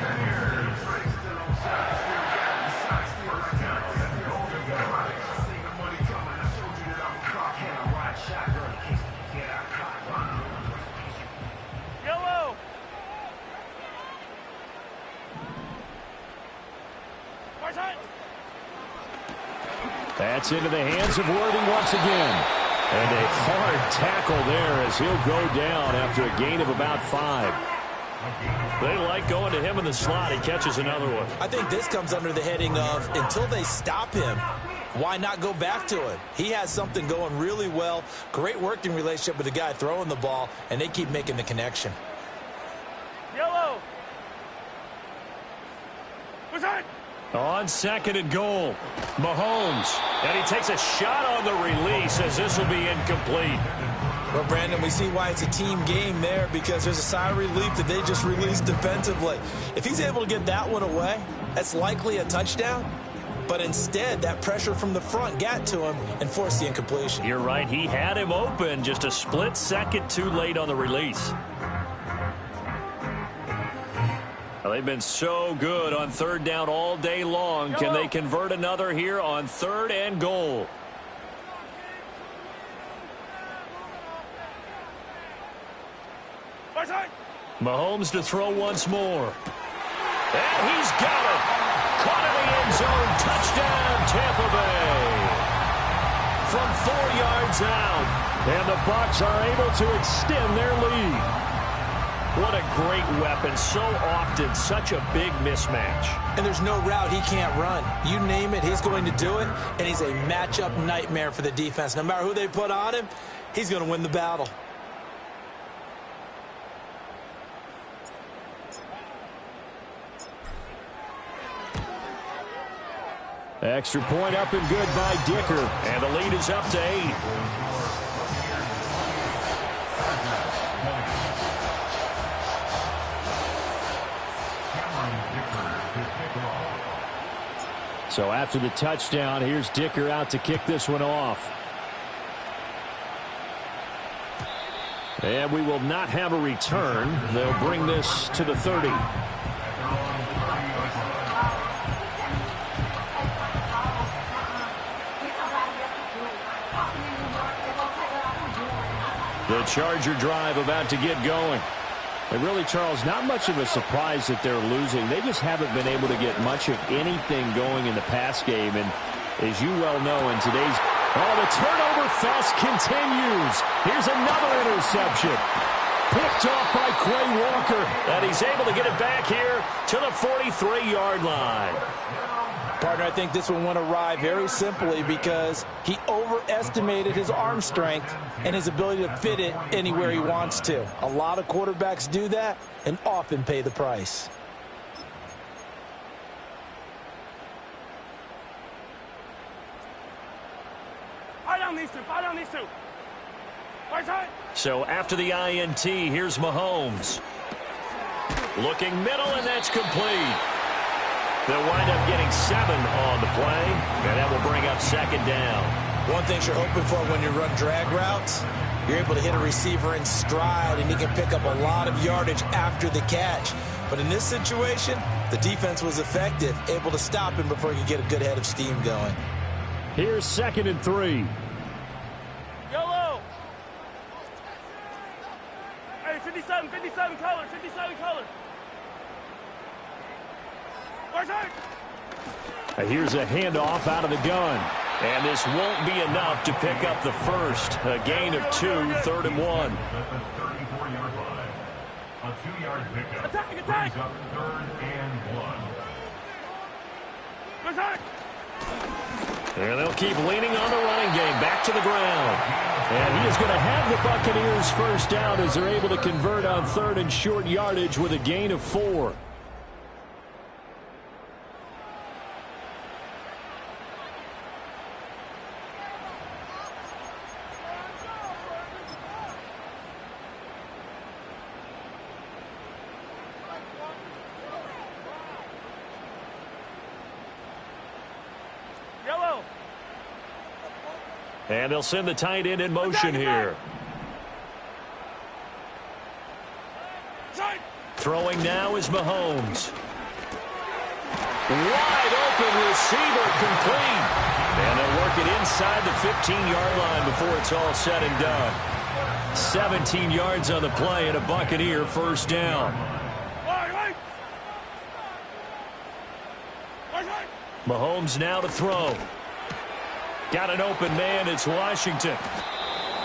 [SPEAKER 4] That's into the hands of Worthy once again. And a hard tackle there as he'll go down after a gain of about 5. They like going to him in the slot. He catches another one.
[SPEAKER 2] I think this comes under the heading of until they stop him, why not go back to him? He has something going really well. Great working relationship with the guy throwing the ball, and they keep making the connection.
[SPEAKER 3] Yellow.
[SPEAKER 4] On 2nd and goal, Mahomes. And he takes a shot on the release as this will be incomplete.
[SPEAKER 2] Well, Brandon, we see why it's a team game there because there's a sigh of relief that they just released defensively. If he's able to get that one away, that's likely a touchdown. But instead, that pressure from the front got to him and forced the incompletion.
[SPEAKER 4] You're right. He had him open, just a split second too late on the release. Well, they've been so good on third down all day long. Can they convert another here on 3rd and goal? Mahomes to throw once more. And he's got it. Caught in the end zone. Touchdown, Tampa Bay. From 4 yards out. And the Bucs are able to extend their lead. What a great weapon. So often, such a big mismatch.
[SPEAKER 2] And there's no route he can't run. You name it, he's going to do it. And he's a matchup nightmare for the defense. No matter who they put on him, he's going to win the battle.
[SPEAKER 4] Extra point up and good by Dicker.
[SPEAKER 1] And the lead is up to 8.
[SPEAKER 4] So after the touchdown, here's Dicker out to kick this one off. And we will not have a return. They'll bring this to the 30.
[SPEAKER 1] The Charger drive about to get going.
[SPEAKER 4] And really, Charles, not much of a surprise that they're losing. They just haven't been able to get much of anything going in the pass game. And as you well know, in today's... Oh, the turnover fest continues. Here's another interception. Picked off by Quay Walker.
[SPEAKER 1] And he's able to get it back here to the 43-yard line.
[SPEAKER 5] Partner, I think this one went awry very simply because he overestimated his arm strength and his ability to fit it anywhere he wants to. A lot of quarterbacks do that and often pay the price.
[SPEAKER 3] Fire down these two. Fire down these two. Right side.
[SPEAKER 1] So after the INT, here's Mahomes. Looking middle, and that's complete. They'll wind up getting 7 on the play, and that will bring up second down.
[SPEAKER 2] One thing you're hoping for when you run drag routes, you're able to hit a receiver in stride, and he can pick up a lot of yardage after the catch. But in this situation, the defense was effective, able to stop him before he could get a good head of steam going.
[SPEAKER 4] Here's 2nd and 3.
[SPEAKER 3] Yellow. Hey, 57 color, 57 color. Right side.
[SPEAKER 4] Here's a handoff out of the gun.
[SPEAKER 1] And this won't be enough to pick up the first. A gain of 2, 3rd and 1.
[SPEAKER 3] A 2-yard pickup. Attack. Up 3rd and 1. Right side.
[SPEAKER 1] And they'll keep leaning on the running game. Back to the ground.
[SPEAKER 4] And he is going to have the Buccaneers first down as they're able to convert on 3rd and short yardage with a gain of 4.
[SPEAKER 3] Yellow.
[SPEAKER 1] And they'll send the tight end in motion here.
[SPEAKER 3] Side.
[SPEAKER 1] Throwing now is Mahomes. Wide open receiver complete. And they'll work it inside the 15-yard line before it's all said and done. 17 yards on the play and a Buccaneer first down.
[SPEAKER 3] Right.
[SPEAKER 1] Mahomes now to throw. Got an open man. It's Washington.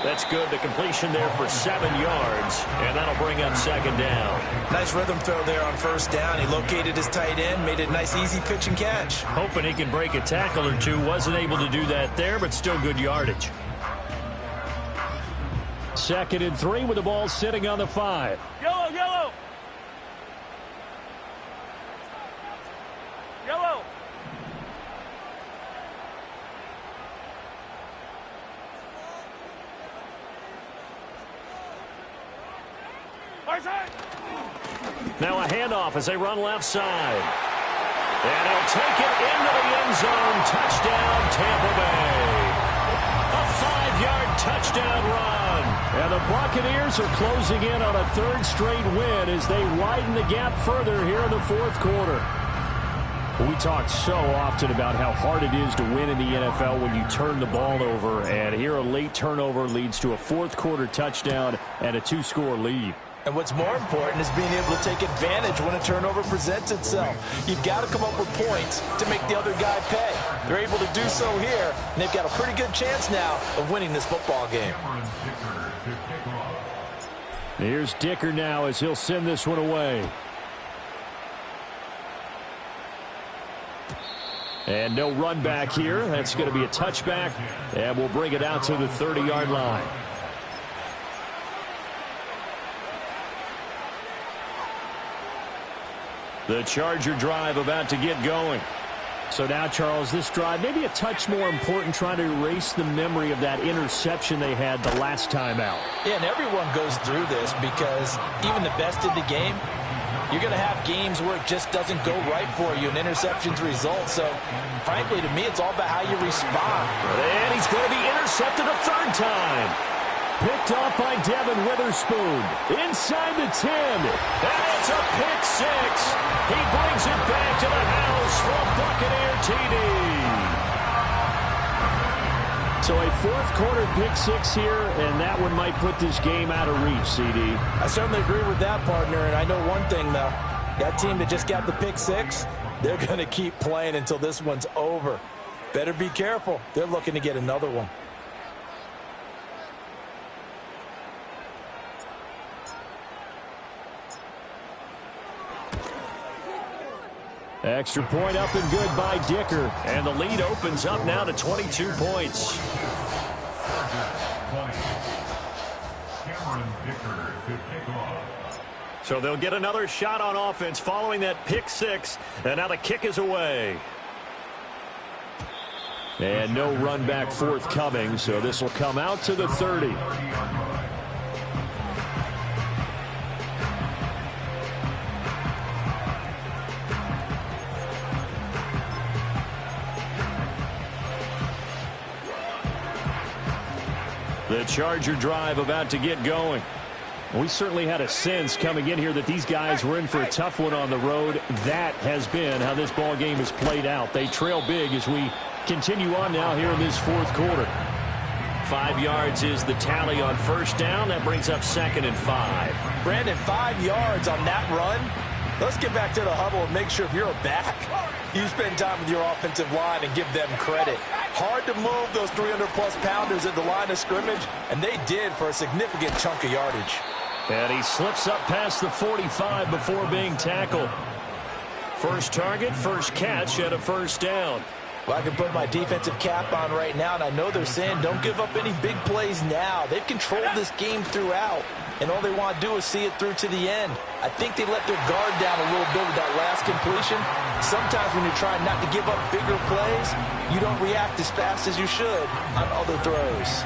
[SPEAKER 1] That's good. The completion there for 7 yards, and that'll bring up second down.
[SPEAKER 2] Nice rhythm throw there on first down. He located his tight end, made it a nice, easy pitch and catch.
[SPEAKER 1] Hoping he can break a tackle or two. Wasn't able to do that there, but still good yardage.
[SPEAKER 4] 2nd and 3 with the ball sitting on the 5.
[SPEAKER 3] Yellow. Right side.
[SPEAKER 1] Now a handoff as they run left side. And he'll take it into the end zone. Touchdown, Tampa Bay. A 5-yard touchdown run.
[SPEAKER 4] And the Buccaneers are closing in on a 3rd straight win as they widen the gap further here in the 4th quarter. We talk so often about how hard it is to win in the NFL when you turn the ball over. And here a late turnover leads to a 4th quarter touchdown and a 2-score lead.
[SPEAKER 2] And what's more important is being able to take advantage when a turnover presents itself. You've got to come up with points to make the other guy pay. They're able to do so here, and they've got a pretty good chance now of winning this football game.
[SPEAKER 4] Here's Dicker now as he'll send this one away. And no run back here. That's going to be a touchback, and we'll bring it out to the 30-yard line. The Charger drive about to get going. So now, Charles, this drive, maybe a touch more important, trying to erase the memory of that interception they had the last time out.
[SPEAKER 5] Yeah, and everyone goes through this because even the best in the game, you're going to have games where it just doesn't go right for you, and interceptions result. So, frankly, to me, it's all about how you respond.
[SPEAKER 4] And he's going to be intercepted a third time. Picked off by Devin Witherspoon. Inside the 10.
[SPEAKER 1] And it's a pick six. He brings it back to the house for a Buccaneer TD.
[SPEAKER 4] So a fourth-quarter pick six here, and that one might put this game out of reach, CD.
[SPEAKER 5] I certainly agree with that, partner, and I know one thing, though. That team that just got the pick six, they're going to keep playing until this one's over. Better be careful. They're looking to get another one.
[SPEAKER 4] Extra point up and good by Dicker.
[SPEAKER 1] And the lead opens up now to 22 points. So they'll get another shot on offense following that pick six. And now the kick is away.
[SPEAKER 4] And no run back forthcoming, so this will come out to the 30.
[SPEAKER 1] The Charger drive about to get going.
[SPEAKER 4] We certainly had a sense coming in here that these guys were in for a tough one on the road. That has been how this ball game has played out. They trail big as we continue on now here in this fourth quarter.
[SPEAKER 1] 5 yards is the tally on first down. That brings up 2nd and 5.
[SPEAKER 5] Brandon, 5 yards on that run. Let's get back to the huddle and make sure if you're a back, you spend time with your offensive line and give them credit. Hard to move those 300-plus pounders at the line of scrimmage, and they did for a significant chunk of yardage.
[SPEAKER 1] And he slips up past the 45 before being tackled. First target, first catch, and a first down.
[SPEAKER 5] Well, I can put my defensive cap on right now, and I know they're saying don't give up any big plays now. They've controlled this game throughout, and all they want to do is see it through to the end. I think they let their guard down a little bit with that last completion. Sometimes when you're trying not to give up bigger plays, you don't react as fast as you should on other throws.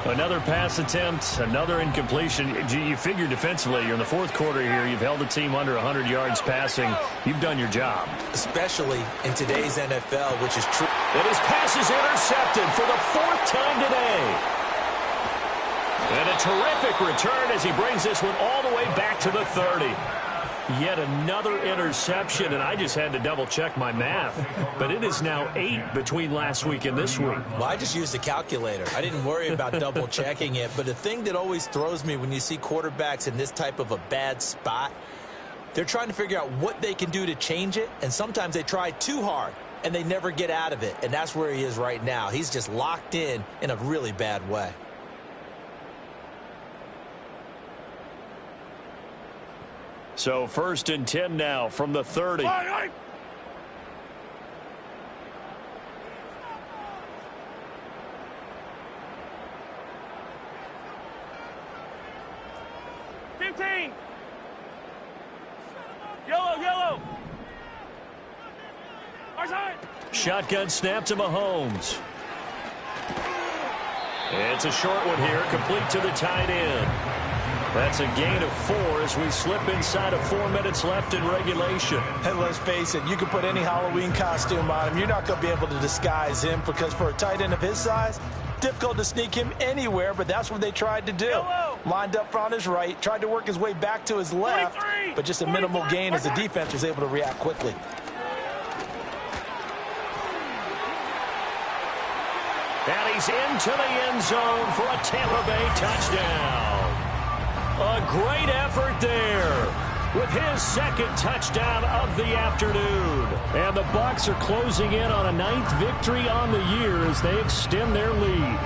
[SPEAKER 1] Another pass attempt, another incompletion. You figure defensively, you're in the fourth quarter here. You've held the team under 100 yards passing. You've done your job.
[SPEAKER 2] Especially in today's NFL, which is true.
[SPEAKER 1] And his pass is intercepted for the 4th time today. And a terrific return as he brings this one all the way back to the 30. Yet another interception, and I just had to double-check my math. But it is now 8 between last week and this week.
[SPEAKER 2] Well, I just used a calculator. I didn't worry about double-checking it. But the thing that always throws me when you see quarterbacks in this type of a bad spot, they're trying to figure out what they can do to change it, and sometimes they try too hard, and they never get out of it. And that's where he is right now. He's just locked in a really bad way.
[SPEAKER 1] So 1st and 10 now from the 30.
[SPEAKER 3] Right. 15. Yellow. Our side.
[SPEAKER 1] Shotgun snap to Mahomes. It's a short one here, complete to the tight end. That's a gain of 4 as we slip inside of 4 minutes left in regulation.
[SPEAKER 5] And let's face it, you can put any Halloween costume on him. You're not going to be able to disguise him because for a tight end of his size, difficult to sneak him anywhere, but that's what they tried to do.
[SPEAKER 3] Yellow.
[SPEAKER 5] Lined up on his right, tried to work his way back to his left,
[SPEAKER 3] 43,
[SPEAKER 5] but just a minimal gain as the defense was able to react quickly.
[SPEAKER 1] And he's into the end zone for a Tampa Bay touchdown. A great effort there with his 2nd touchdown of the afternoon.
[SPEAKER 4] And the Bucs are closing in on a 9th victory on the year as they extend their lead.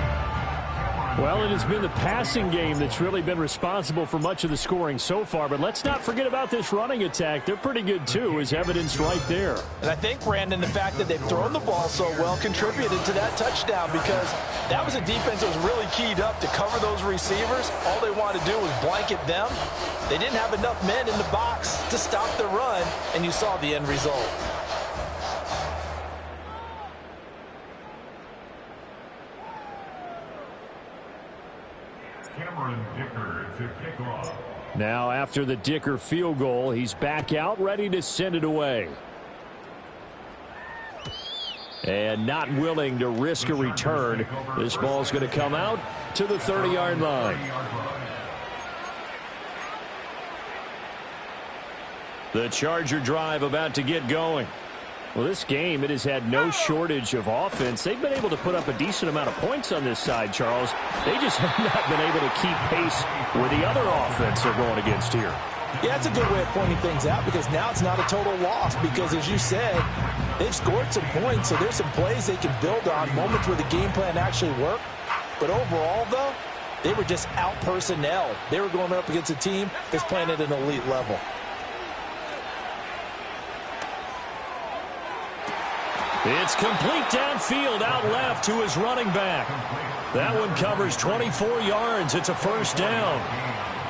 [SPEAKER 4] Well, it has been the passing game that's really been responsible for much of the scoring so far. But let's not forget about this running attack. They're pretty good, too, as evidenced right there.
[SPEAKER 5] And I think, Brandon, the fact that they've thrown the ball so well contributed to that touchdown because that was a defense that was really keyed up to cover those receivers. All they wanted to do was blanket them. They didn't have enough men in the box to stop the run, and you saw the end result.
[SPEAKER 4] Now after the Dicker field goal, he's back out ready to send it away. And not willing to risk a return. This ball's going to come out to the 30-yard line. The Charger drive about to get going. Well, this game, it has had no shortage of offense. They've been able to put up a decent amount of points on this side, Charles. They just have not been able to keep pace with the other offense they're going against here.
[SPEAKER 5] Yeah, that's a good way of pointing things out because now it's not a total loss because, as you said, they've scored some points, so there's some plays they can build on, moments where the game plan actually worked. But overall, though, they were just out-personnel. They were going up against a team that's playing at an elite level.
[SPEAKER 4] It's complete downfield, out left to his running back. That one covers 24 yards. It's a first down.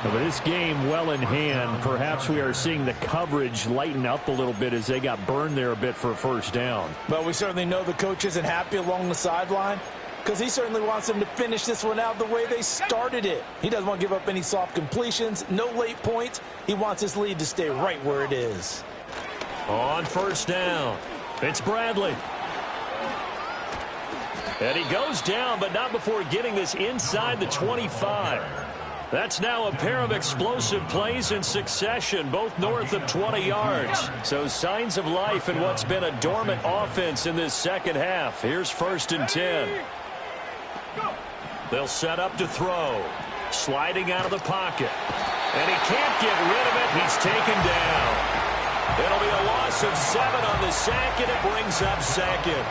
[SPEAKER 4] But this game well in hand. Perhaps we are seeing the coverage lighten up a little bit as they got burned there a bit for a first down.
[SPEAKER 5] But we certainly know the coach isn't happy along the sideline because he certainly wants them to finish this one out the way they started it. He doesn't want to give up any soft completions, no late points. He wants his lead to stay right where it is.
[SPEAKER 4] On first down, it's Bradley. And he goes down, but not before getting this inside the 25. That's now a pair of explosive plays in succession, both north of 20 yards. So signs of life in what's been a dormant offense in this second half. Here's 1st and 10. They'll set up to throw. Sliding out of the pocket. And he can't get rid of it. He's taken down. It'll be a loss of 7 on the sack, and it brings up 2nd.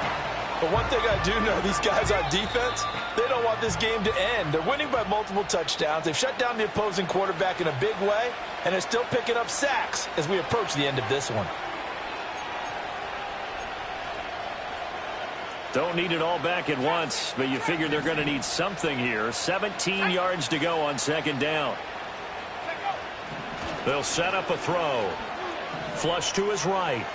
[SPEAKER 5] But one thing I do know, these guys on defense, they don't want this game to end. They're winning by multiple touchdowns. They've shut down the opposing quarterback in a big way, and they're still picking up sacks as we approach the end of this one.
[SPEAKER 4] Don't need it all back at once, but you figure they're going to need something here. 17 yards to go on 2nd down. They'll set up a throw. Flush to his right.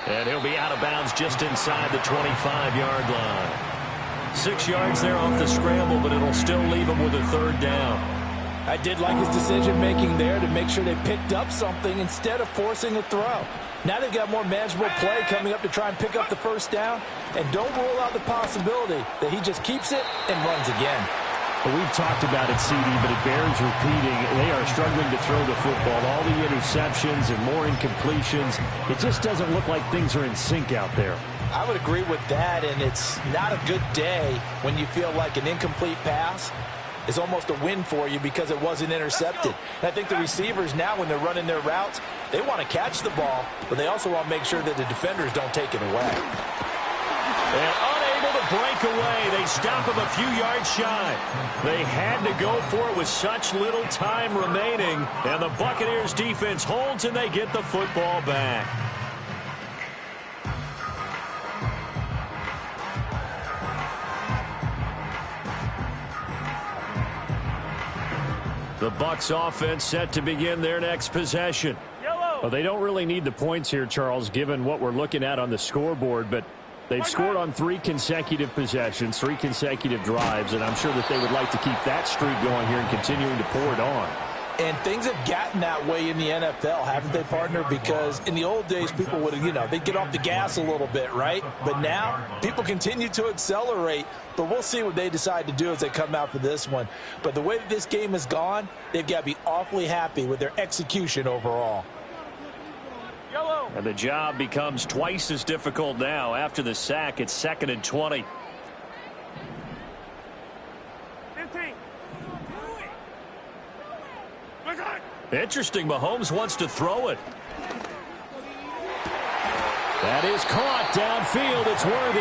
[SPEAKER 4] And he'll be out of bounds just inside the 25-yard line. 6 yards there off the scramble, but it'll still leave him with a 3rd down.
[SPEAKER 5] I did like his decision-making there to make sure they picked up something instead of forcing a throw. Now they've got more manageable play coming up to try and pick up the 1st down. And don't rule out the possibility that he just keeps it and runs again.
[SPEAKER 4] Well, we've talked about it, CD, but it bears repeating. They are struggling to throw the football. All the interceptions and more incompletions. It just doesn't look like things are in sync out there.
[SPEAKER 5] I would agree with that, and it's not a good day when you feel like an incomplete pass is almost a win for you because it wasn't intercepted. And I think the receivers now, when they're running their routes, they want to catch the ball, but they also want to make sure that the defenders don't take it away.
[SPEAKER 4] And unable to break away. They stop him a few yards shy. They had to go for it with such little time remaining. And the Buccaneers defense holds and they get the football back. The Bucs offense set to begin their next possession. Well, they don't really need the points here, Charles, given what we're looking at on the scoreboard, but they've scored on 3 consecutive possessions, 3 consecutive drives, and I'm sure that they would like to keep that streak going here and continuing to pour it on.
[SPEAKER 5] And things have gotten that way in the NFL, haven't they, partner? Because in the old days, people would, they'd get off the gas a little bit, right? But now, people continue to accelerate. But we'll see what they decide to do as they come out for this one. But the way that this game has gone, they've got to be awfully happy with their execution overall.
[SPEAKER 4] And the job becomes twice as difficult now. After the sack, it's 2nd and 20.
[SPEAKER 3] 15.
[SPEAKER 4] Interesting. Mahomes wants to throw it. That is caught downfield. It's Worthy.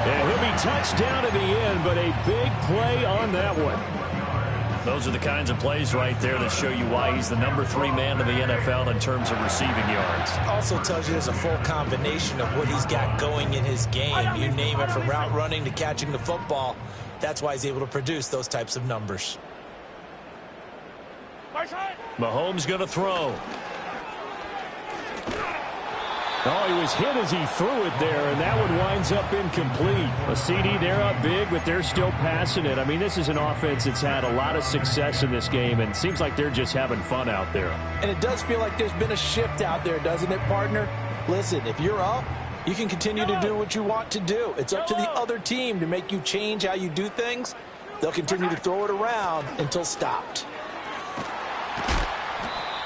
[SPEAKER 4] And he'll be touched down at the end, but a big play on that one. Those are the kinds of plays right there that show you why he's the number 3 man in the NFL in terms of receiving yards.
[SPEAKER 2] Also tells you there's a full combination of what he's got going in his game. You name it, from route running to catching the football. That's why he's able to produce those types of numbers.
[SPEAKER 4] Mahomes going to throw. Oh, he was hit as he threw it there, and that one winds up incomplete. A CD, they're up big, but they're still passing it. I mean, this is an offense that's had a lot of success in this game, and it seems like they're just having fun out there.
[SPEAKER 5] And it does feel like there's been a shift out there, doesn't it, partner? Listen, if you're up, you can continue to do what you want to do. It's up to the other team to make you change how you do things. They'll continue to throw it around until stopped.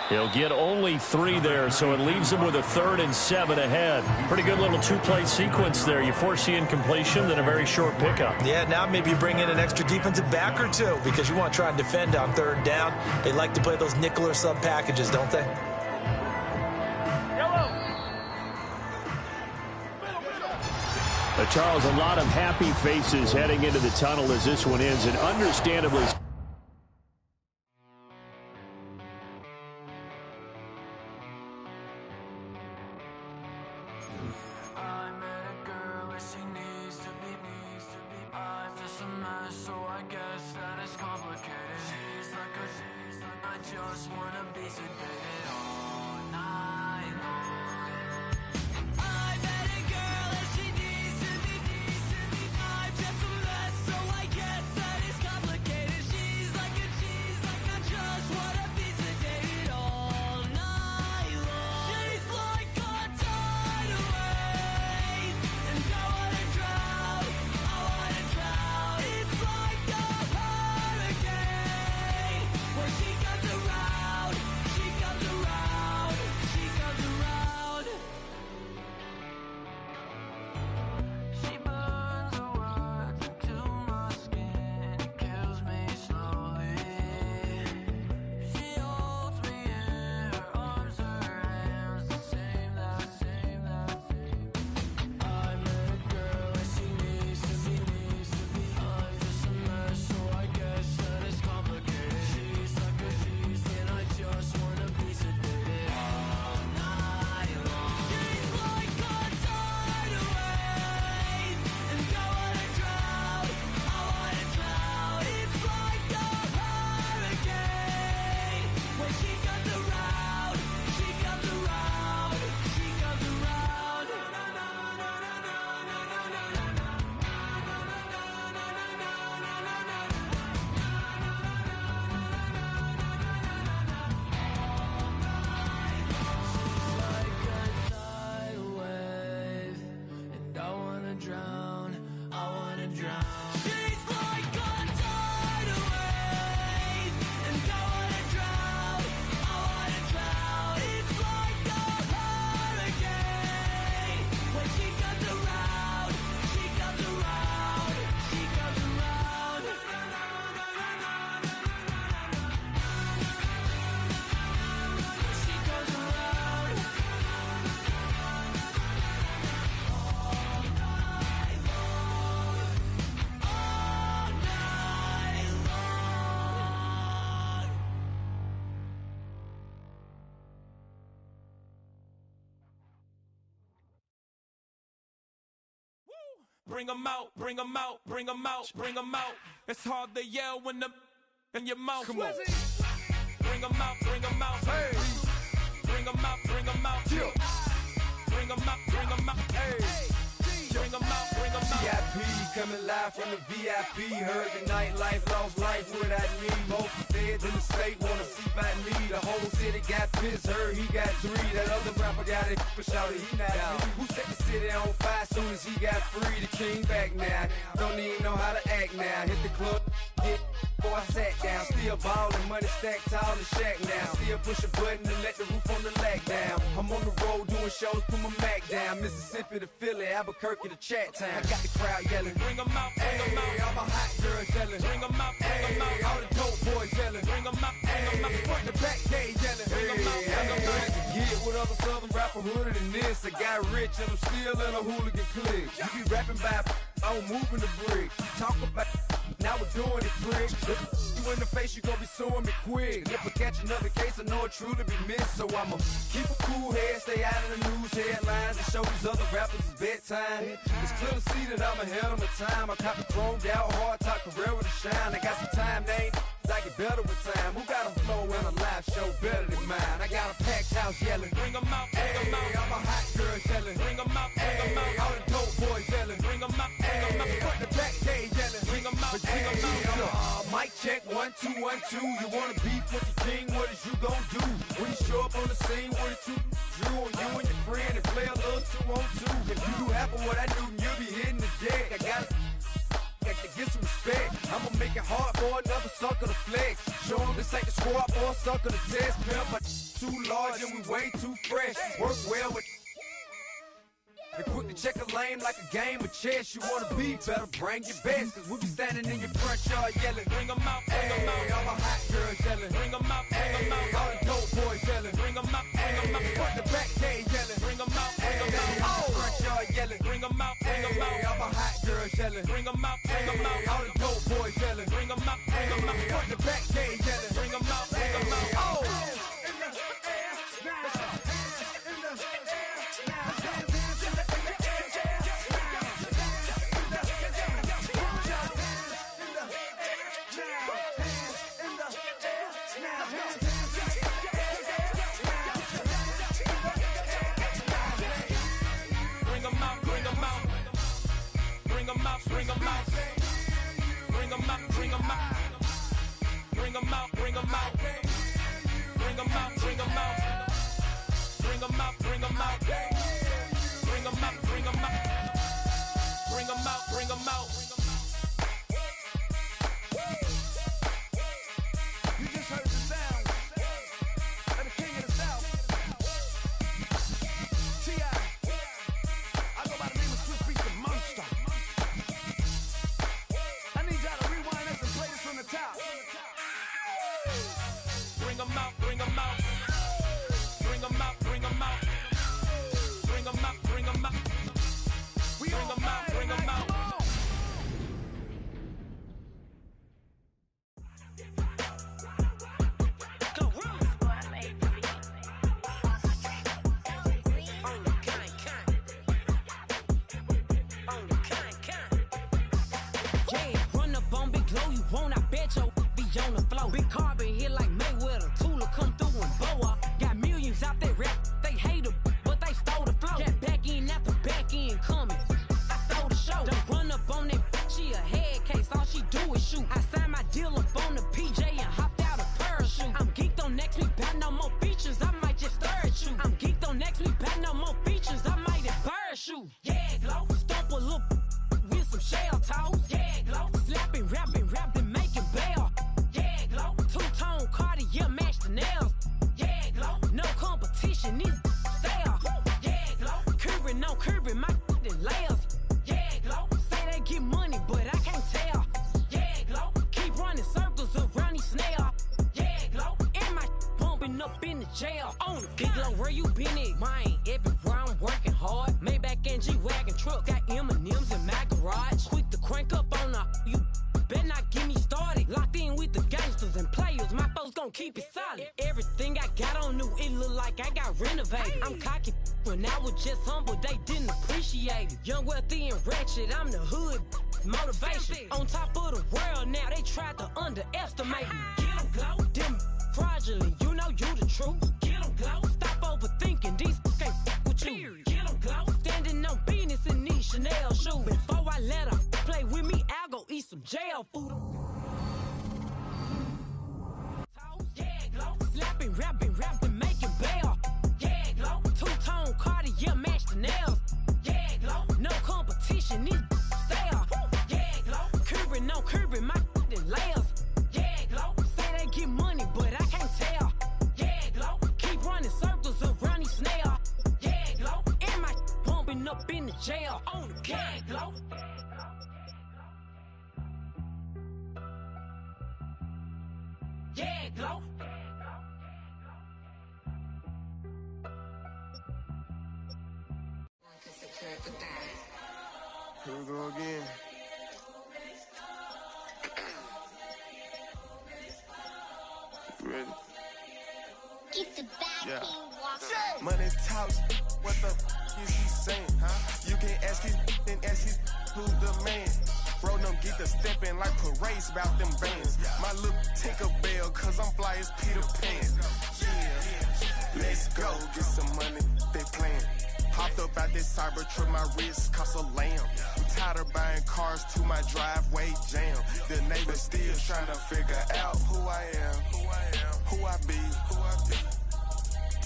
[SPEAKER 4] He'll get only 3 there, so it leaves him with a 3rd and 7 ahead. Pretty good little 2-play sequence there. You force the incompletion, then a very short pickup.
[SPEAKER 2] Yeah, now maybe you bring in an extra defensive back or two because you want to try and defend on 3rd down. They like to play those nickel or sub packages, don't they?
[SPEAKER 4] Charles, a lot of happy faces heading into the tunnel as this one ends, and understandably.
[SPEAKER 6] Bring 'em out, bring 'em out, bring 'em out, bring 'em out. It's hard to yell when the in your mouth. Come on. Bring 'em out, bring 'em out. Hey. Bring 'em out, bring 'em out. Yeah. Bring 'em out, bring 'em out. Hey. Bring 'em out, bring 'em out.
[SPEAKER 7] VIP coming live from the VIP. Heard the nightlife, lost life without me. Most feds in the state wanna see by me. The whole city got pissed, heard he got 3. That other rapper got it, but shouted he not me. Who set the city on fire soon as he got free? The king back now, don't even know how to act now. Hit the club, get before I sat down. Still ballin', money stacked tall in shack now. Still push a button and let the roof on the lag down. I'm on the road doing shows, put my Mac down. Mississippi to Philly, Albuquerque to Chat Town. I got the crowd yelling,
[SPEAKER 6] Bring 'em out, bring 'em out.
[SPEAKER 7] all my hot girls yelling,
[SPEAKER 6] Bring 'em out, bring 'em out.
[SPEAKER 7] all the dope boys yelling,
[SPEAKER 6] Bring 'em out, bring 'em out.
[SPEAKER 7] front to back gate yelling,
[SPEAKER 6] Bring 'em out, bring 'em out.
[SPEAKER 7] Get with other southern rapper hooded than this. I got rich and I'm still in a hooligan clique. You be rapping by, I'm moving the bricks. You talk about, now we're doing it quick. You in the face, you gon' be suing me quick. If I catch another case, I know it truly be missed. So I'ma keep a cool head, stay out of the news headlines, and show these other rappers it's bedtime. It's clear to see that I'm ahead of my time. I copy chromed out, hard top career with a shine. I got some time, they ain't I get better with time. Who got a flow and a live show better than mine? I got a packed house yelling,
[SPEAKER 6] Bring 'em out, bring 'em out.
[SPEAKER 7] all my hot girls too. You wanna beef with the king, what is you gon' do? When you show up on the scene with a two, drew on you and your friend and play a little 2-on-2. If you do half of what I do, you'll be hitting the deck. I got to get some respect. I'ma make it hard for another sucker to flex. Show him this ain't the squad for a sucker to test. Pimp, my too large and we way too fresh. Work well with they quick to check a lane like a game of chess. You wanna be better, bring your best. Cause we be standing in your front yard yelling.
[SPEAKER 6] Bring 'em out, bring 'em out.
[SPEAKER 7] All my hot girls yelling.
[SPEAKER 6] Bring 'em out, bring 'em out.
[SPEAKER 7] All the dope boys yelling.
[SPEAKER 6] Bring 'em out, bring 'em out.
[SPEAKER 7] Front the back gate yelling.
[SPEAKER 6] Bring 'em out, bring 'em out.
[SPEAKER 7] All the front yard yelling.
[SPEAKER 6] Bring 'em out, bring 'em out.
[SPEAKER 7] All my hot girls yelling.
[SPEAKER 6] Bring 'em out, bring 'em out.
[SPEAKER 7] All the dope boys yelling.
[SPEAKER 6] Bring 'em out, bring 'em out.
[SPEAKER 7] Front the back gate yelling.
[SPEAKER 6] Bring 'em out, bring 'em out. Bring 'em out, bring 'em out, bring 'em out, bring 'em out, bring 'em out, bring 'em out, bring 'em out, bring 'em out, bring 'em out, bring 'em out, bring 'em out, bring 'em out, bring 'em out.
[SPEAKER 3] You just heard the sound of the king of the South, T.I. I go by the name of Swiss Beats the Monster. I need y'all to rewind this and play this from the top.
[SPEAKER 6] Bring 'em out, bring 'em out, bring 'em out, bring 'em out, bring 'em out, bring 'em out,
[SPEAKER 3] We
[SPEAKER 6] bring 'em out, bring 'em out.
[SPEAKER 8] Big carbon hit like Mayweather. Tula come through and blow up. Got millions out there rap. They hate her, but they stole the flow. Got back in after back in coming. I stole the show. Don't run up on that. She a head case. All she do is shoot. I signed my deal up on the PJ and hopped out a parachute. I'm geeked on next week. Got no more features. I might just stir at you. I'm geeked on next week. Got no more features. I might embarrass you. Yeah, glow. Stomp a little with some shell toes. Yeah, glow. Slapping, rapping, making bail. Two-tone Cartier match the nails. Yeah, glow. No competition, these stale. Yeah, glow. Curbing, no curbing, my layers. Yeah, glow. Say they get money, but I can't tell. Yeah, glow. Keep running circles around these snails. Yeah, glow. And my bumping up in the jail. On the big glow, where you been at? Mine, everywhere I'm working hard. Maybach and G-Wagon truck. Got M&M's in my garage. Quick to crank up on her. You better not get me started. Locked in with the gangsters and players. My folks gon' keep it solid. Everything I got on new, it look like I got renovated. I'm cocky when I was just humble, they didn't appreciate it. Young, wealthy, and ratchet, I'm the hood motivation. On top of the world now, they tried to underestimate me. Get 'em, glow. Them fraudulent, you know you the truth. Get 'em, glow. Stop overthinking, these can't with you. Get 'em, glow. Standing on business in these Chanel shoes. Before I let her play with me, I'll go eat some jail food. Yeah, glow. Slapping, rapping, making bail. Yeah, glow. Two-tone Cartier match the nails. Yeah, glow. No competition, these stale. Yeah, glow. Curbing, no curbing, my layers. Yeah, glow. Say they get money, but I can't tell. Yeah, glow. Keep running circles around these snails. Yeah, glow. And my bumping up in the jail. On the yeah, glow. Yeah, glow.
[SPEAKER 7] Here we go again. You ready?
[SPEAKER 9] Get the back
[SPEAKER 7] Yeah.
[SPEAKER 9] walk.
[SPEAKER 7] Money talks, what the is he saying? Huh? You can ask his and ask his who's the man. Bro, don't get the stepping like parades about them bands. My little Tinkerbell, cause I'm fly as Peter Pan. Yeah, let's go, get some money, they playing.
[SPEAKER 10] Hopped up out this Cybertruck, my wrist cost a lamb. I'm tired of buying cars to my driveway jam. The neighbors still trying to figure out who I am, who I be.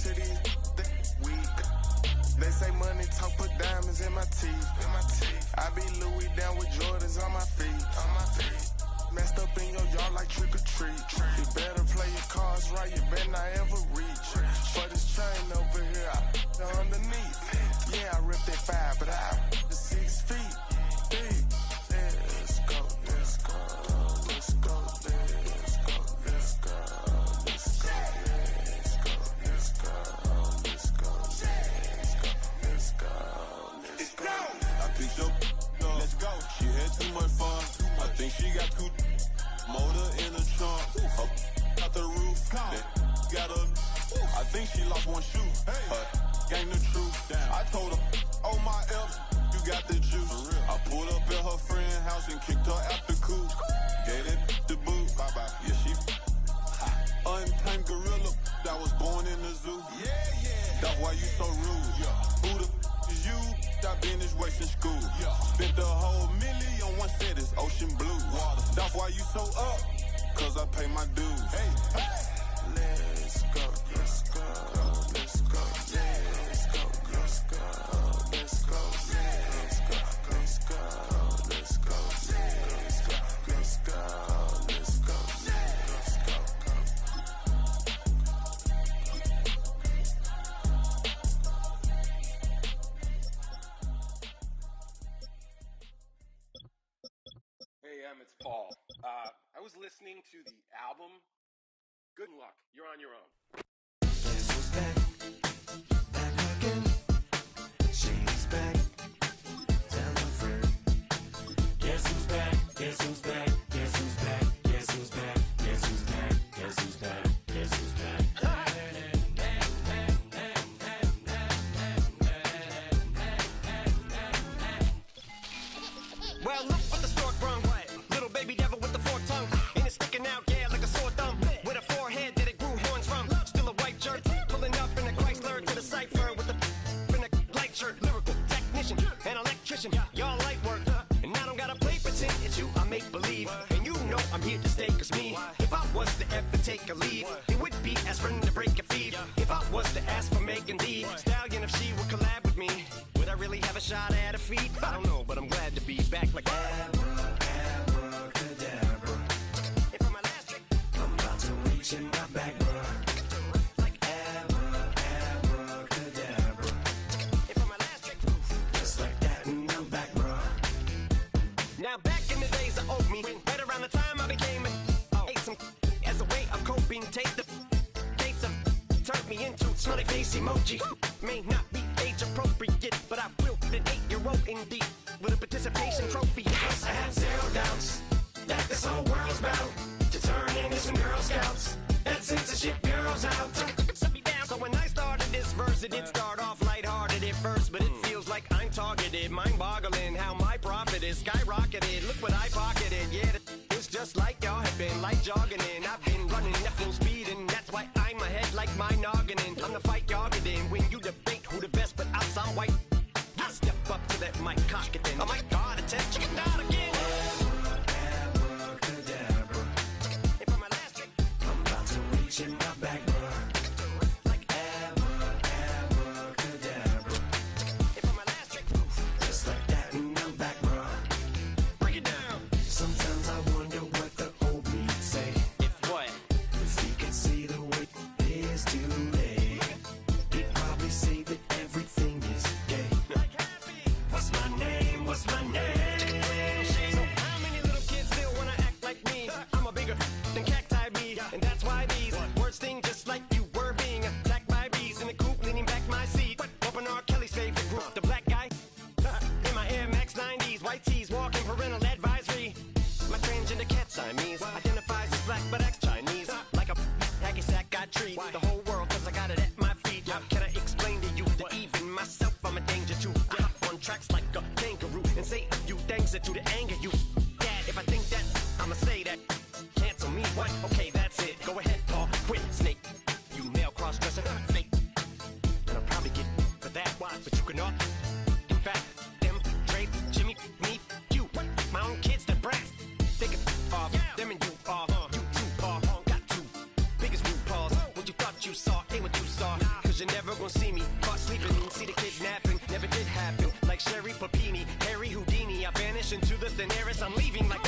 [SPEAKER 10] To these weak. They say money talk, put diamonds in my teeth. I be Louis down with Jordans on my feet. Messed up in your yard like trick or treat. You better play your cards right, you better not ever reach. For this chain over here, I underneath. Yeah, I ripped that 5, but I 6 feet deep. Let's go, let's go, let's go, let's go, let's go, let's go, let's go, let's go, let's go, let's go, let's go. I picked up, let's go. She had too much fun. I think she got too motor in the trunk. Up out the roof. Got a. I think she lost one shoe. Ain't the truth. I told her, oh my F's, you got the juice. I pulled up at her friend's house and kicked her out the coop. Gave that the boot. Bye bye. Yeah, she untamed gorilla that was born in the zoo. That's why you so rude. Who the is you? I've been this way since school. Spent the whole $1 million on one set, it's ocean blue. That's why you so up, cause I pay my dues. Let's go, let's go, let's go, let's go, let's go, let's go, let's go, let's go, let's go, let's go, let's go, let's go, let's go.
[SPEAKER 11] Hey, it's Paul. I was listening to the album. Good luck. You're on your own.
[SPEAKER 12] Guess who's back? Back again. She's back. Tell a friend. Guess who's back? Guess who's back? Guess who's back? Guess who's back? Guess who's back? Guess who's back? Guess who's back?
[SPEAKER 13] Well, look what the stork brung. Little baby devil with the forked tongue. And it's sticking out, yeah, like a sore thumb. With a forehead that it grew horns from. Still a white shirt. Pulling up in a Chrysler to the cipher with the in a light shirt. Lyrical technician and electrician. Y'all light work. And I don't gotta play pretend. It's you I make believe. And you know I'm here to stay, cause me. If I was to ever take a leave, it would be aspirin to break a feed. If I was to ask for Megan D Stallion, if she would collab with me, would I really have a shot at a feat? I don't know, but I'm glad to be back like
[SPEAKER 12] Abracadabra.
[SPEAKER 13] And for my last trick,
[SPEAKER 12] I'm about to reach in my back, bruh.
[SPEAKER 13] like
[SPEAKER 12] Abracadabra.
[SPEAKER 13] and for my last trick,
[SPEAKER 12] Just like that, and I'm back, bruh.
[SPEAKER 13] now back in the days of old me, right around the time I became ate some as a way of coping. Take the case of turned me into smiley face emoji. May not be age appropriate, but I will fit an 8-year-old indeed with a participation trophy.
[SPEAKER 12] Yes, I have zero doubts that this whole world's bound to turn into some Girl Scouts. That censorship bureau's out.
[SPEAKER 13] Set me down. So when I started this verse, it did start off lighthearted at first, but it feels like I'm targeted. Mind-boggling how my profit is skyrocketed. Look what I pocketed. Yeah, it's just like y'all have been like jogging in. I've been running at full speed, and that's why I'm ahead like my noggin. I'm the fight y'all get in when you debate who the best, but I'm some white. I step up to that mic, cock it then. Oh my God, attempt chicken out again.
[SPEAKER 12] Abracadabra.
[SPEAKER 13] And for my last trick,
[SPEAKER 12] I'm about to reach in my back, bruh.
[SPEAKER 13] like
[SPEAKER 12] Abracadabra.
[SPEAKER 13] and for my last trick,
[SPEAKER 12] Just like that, and I'm back, bruh.
[SPEAKER 13] bring it down.
[SPEAKER 12] Sometimes I wonder what the old me'd say.
[SPEAKER 13] If what?
[SPEAKER 12] If he could see the way it is today, he'd probably say that everything is gay.
[SPEAKER 13] Like happy.
[SPEAKER 12] What's my name? What's my name?
[SPEAKER 13] So how many little kids still wanna act like me? I'm a bigger than cacti bee, and that's why these words sting no. In fact, them, Drake, Jimmy, me, you, my own kids, they're brass. They can off, them and you are, you two are, got two biggest root paws. What you thought you saw ain't what you saw. Cause you're never gonna see me caught sleeping, see the kidnapping, never did happen. Like Sherry Papini, Harry Houdini, I vanish into the thin air as I'm leaving like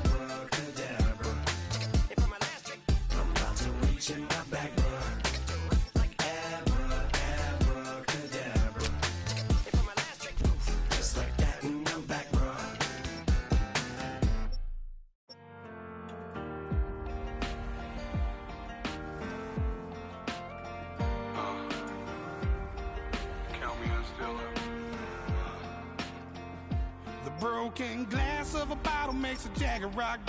[SPEAKER 12] Abracadabra.
[SPEAKER 13] And for my last trick,
[SPEAKER 12] I'm about to reach in my back, bro. Like abracadabra.
[SPEAKER 13] and for my last trick,
[SPEAKER 12] Just like that, and I'm back, bro.
[SPEAKER 10] Count me in still up.
[SPEAKER 14] The broken glass of a bottle makes a Jagger rock.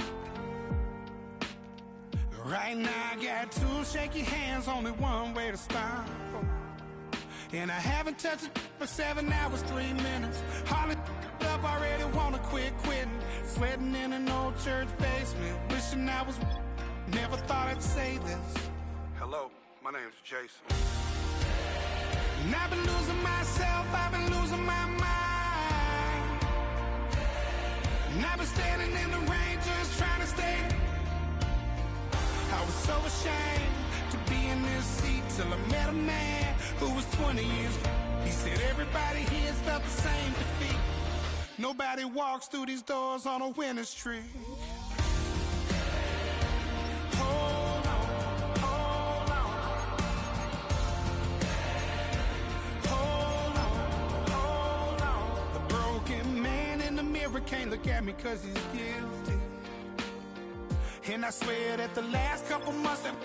[SPEAKER 14] Right now I got two shaky hands, only one way to stop. And I haven't touched it for 7 hours, 3 minutes. Hardly up, already wanna quit quitting. Sweating in an old church basement, wishing I was. Never thought I'd say this.
[SPEAKER 10] Hello, my name's Jason.
[SPEAKER 14] And I've been losing myself, I've been losing my mind. And I've been standing in the rain just trying to stay. I was so ashamed to be in this seat till I met a man who was 20 years. He said everybody here's felt the same defeat. Nobody walks through these doors on a winning streak. Hold on, hold on. Hold on, hold on. The broken man in the mirror can't look at me cause he's guilty. And I swear that the last couple months that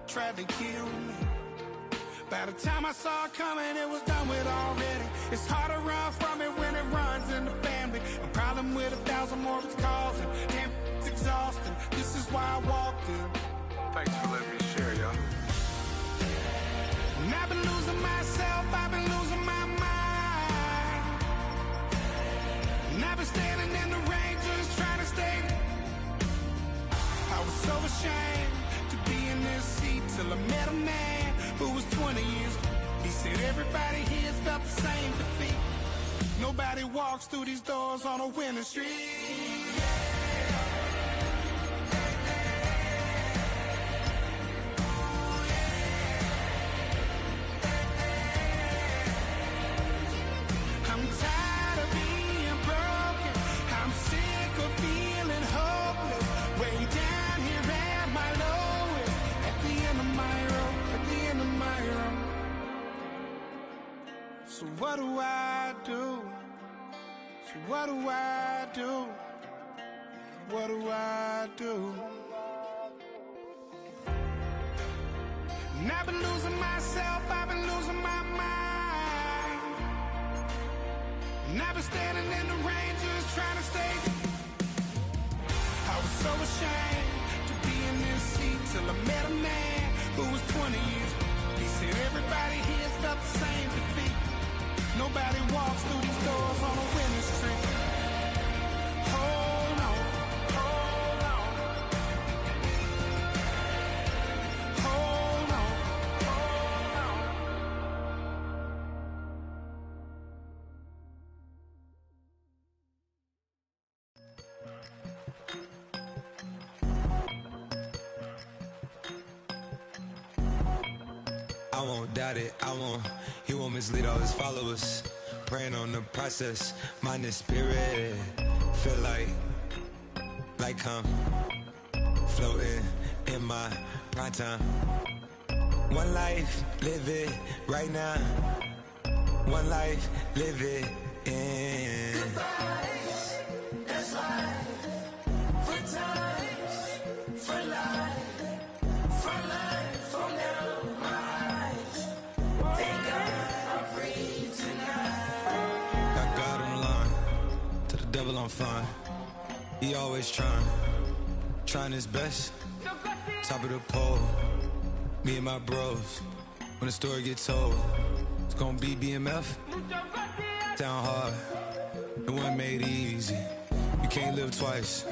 [SPEAKER 14] tried to kill me. By the time I saw it coming, it was done with already. It's hard to run from it when it runs in the family. A problem with 1,000 more it's causing. Damn, it's exhausting. This is why I walked in.
[SPEAKER 10] Thanks for letting me share, y'all.
[SPEAKER 14] And I've been losing myself, I've been losing my mind. And I've been standing in the rain just trying to stay. I was so ashamed to be in this seat till I met a man who was 20 years. He said everybody here's felt the same defeat. Nobody walks through these doors on a winning streak. I'm tired of being broken. I'm sick of feeling hopeless. Way down here at my lowest. At the end of my road. At the end of my road. So what do I do? So what do I do? What do I do? And I've been losing myself. I've been losing my mind. And I've been standing in the rain just trying to stay. I was so ashamed to be in this seat till I met a man who was 20 years. He said everybody here's felt the same defeat. Nobody walks through these doors on a winning streak. Hold on, hold on. Hold on, hold on.
[SPEAKER 15] I won't doubt it, he won't mislead all his followers. Praying on the process, mind and spirit. Feel like I'm floating in my prime time. One life, live it right now. One life, live it in.
[SPEAKER 12] Goodbyes, that's life. For times, for life. For life, from now my eyes. Thank God I'm free tonight.
[SPEAKER 15] Got God on the line, to the devil I'm fine. He always trying his best. Top of the pole, me and my bros. When the story gets told, it's gonna be BMF. Down hard, it wasn't made easy. You can't live twice.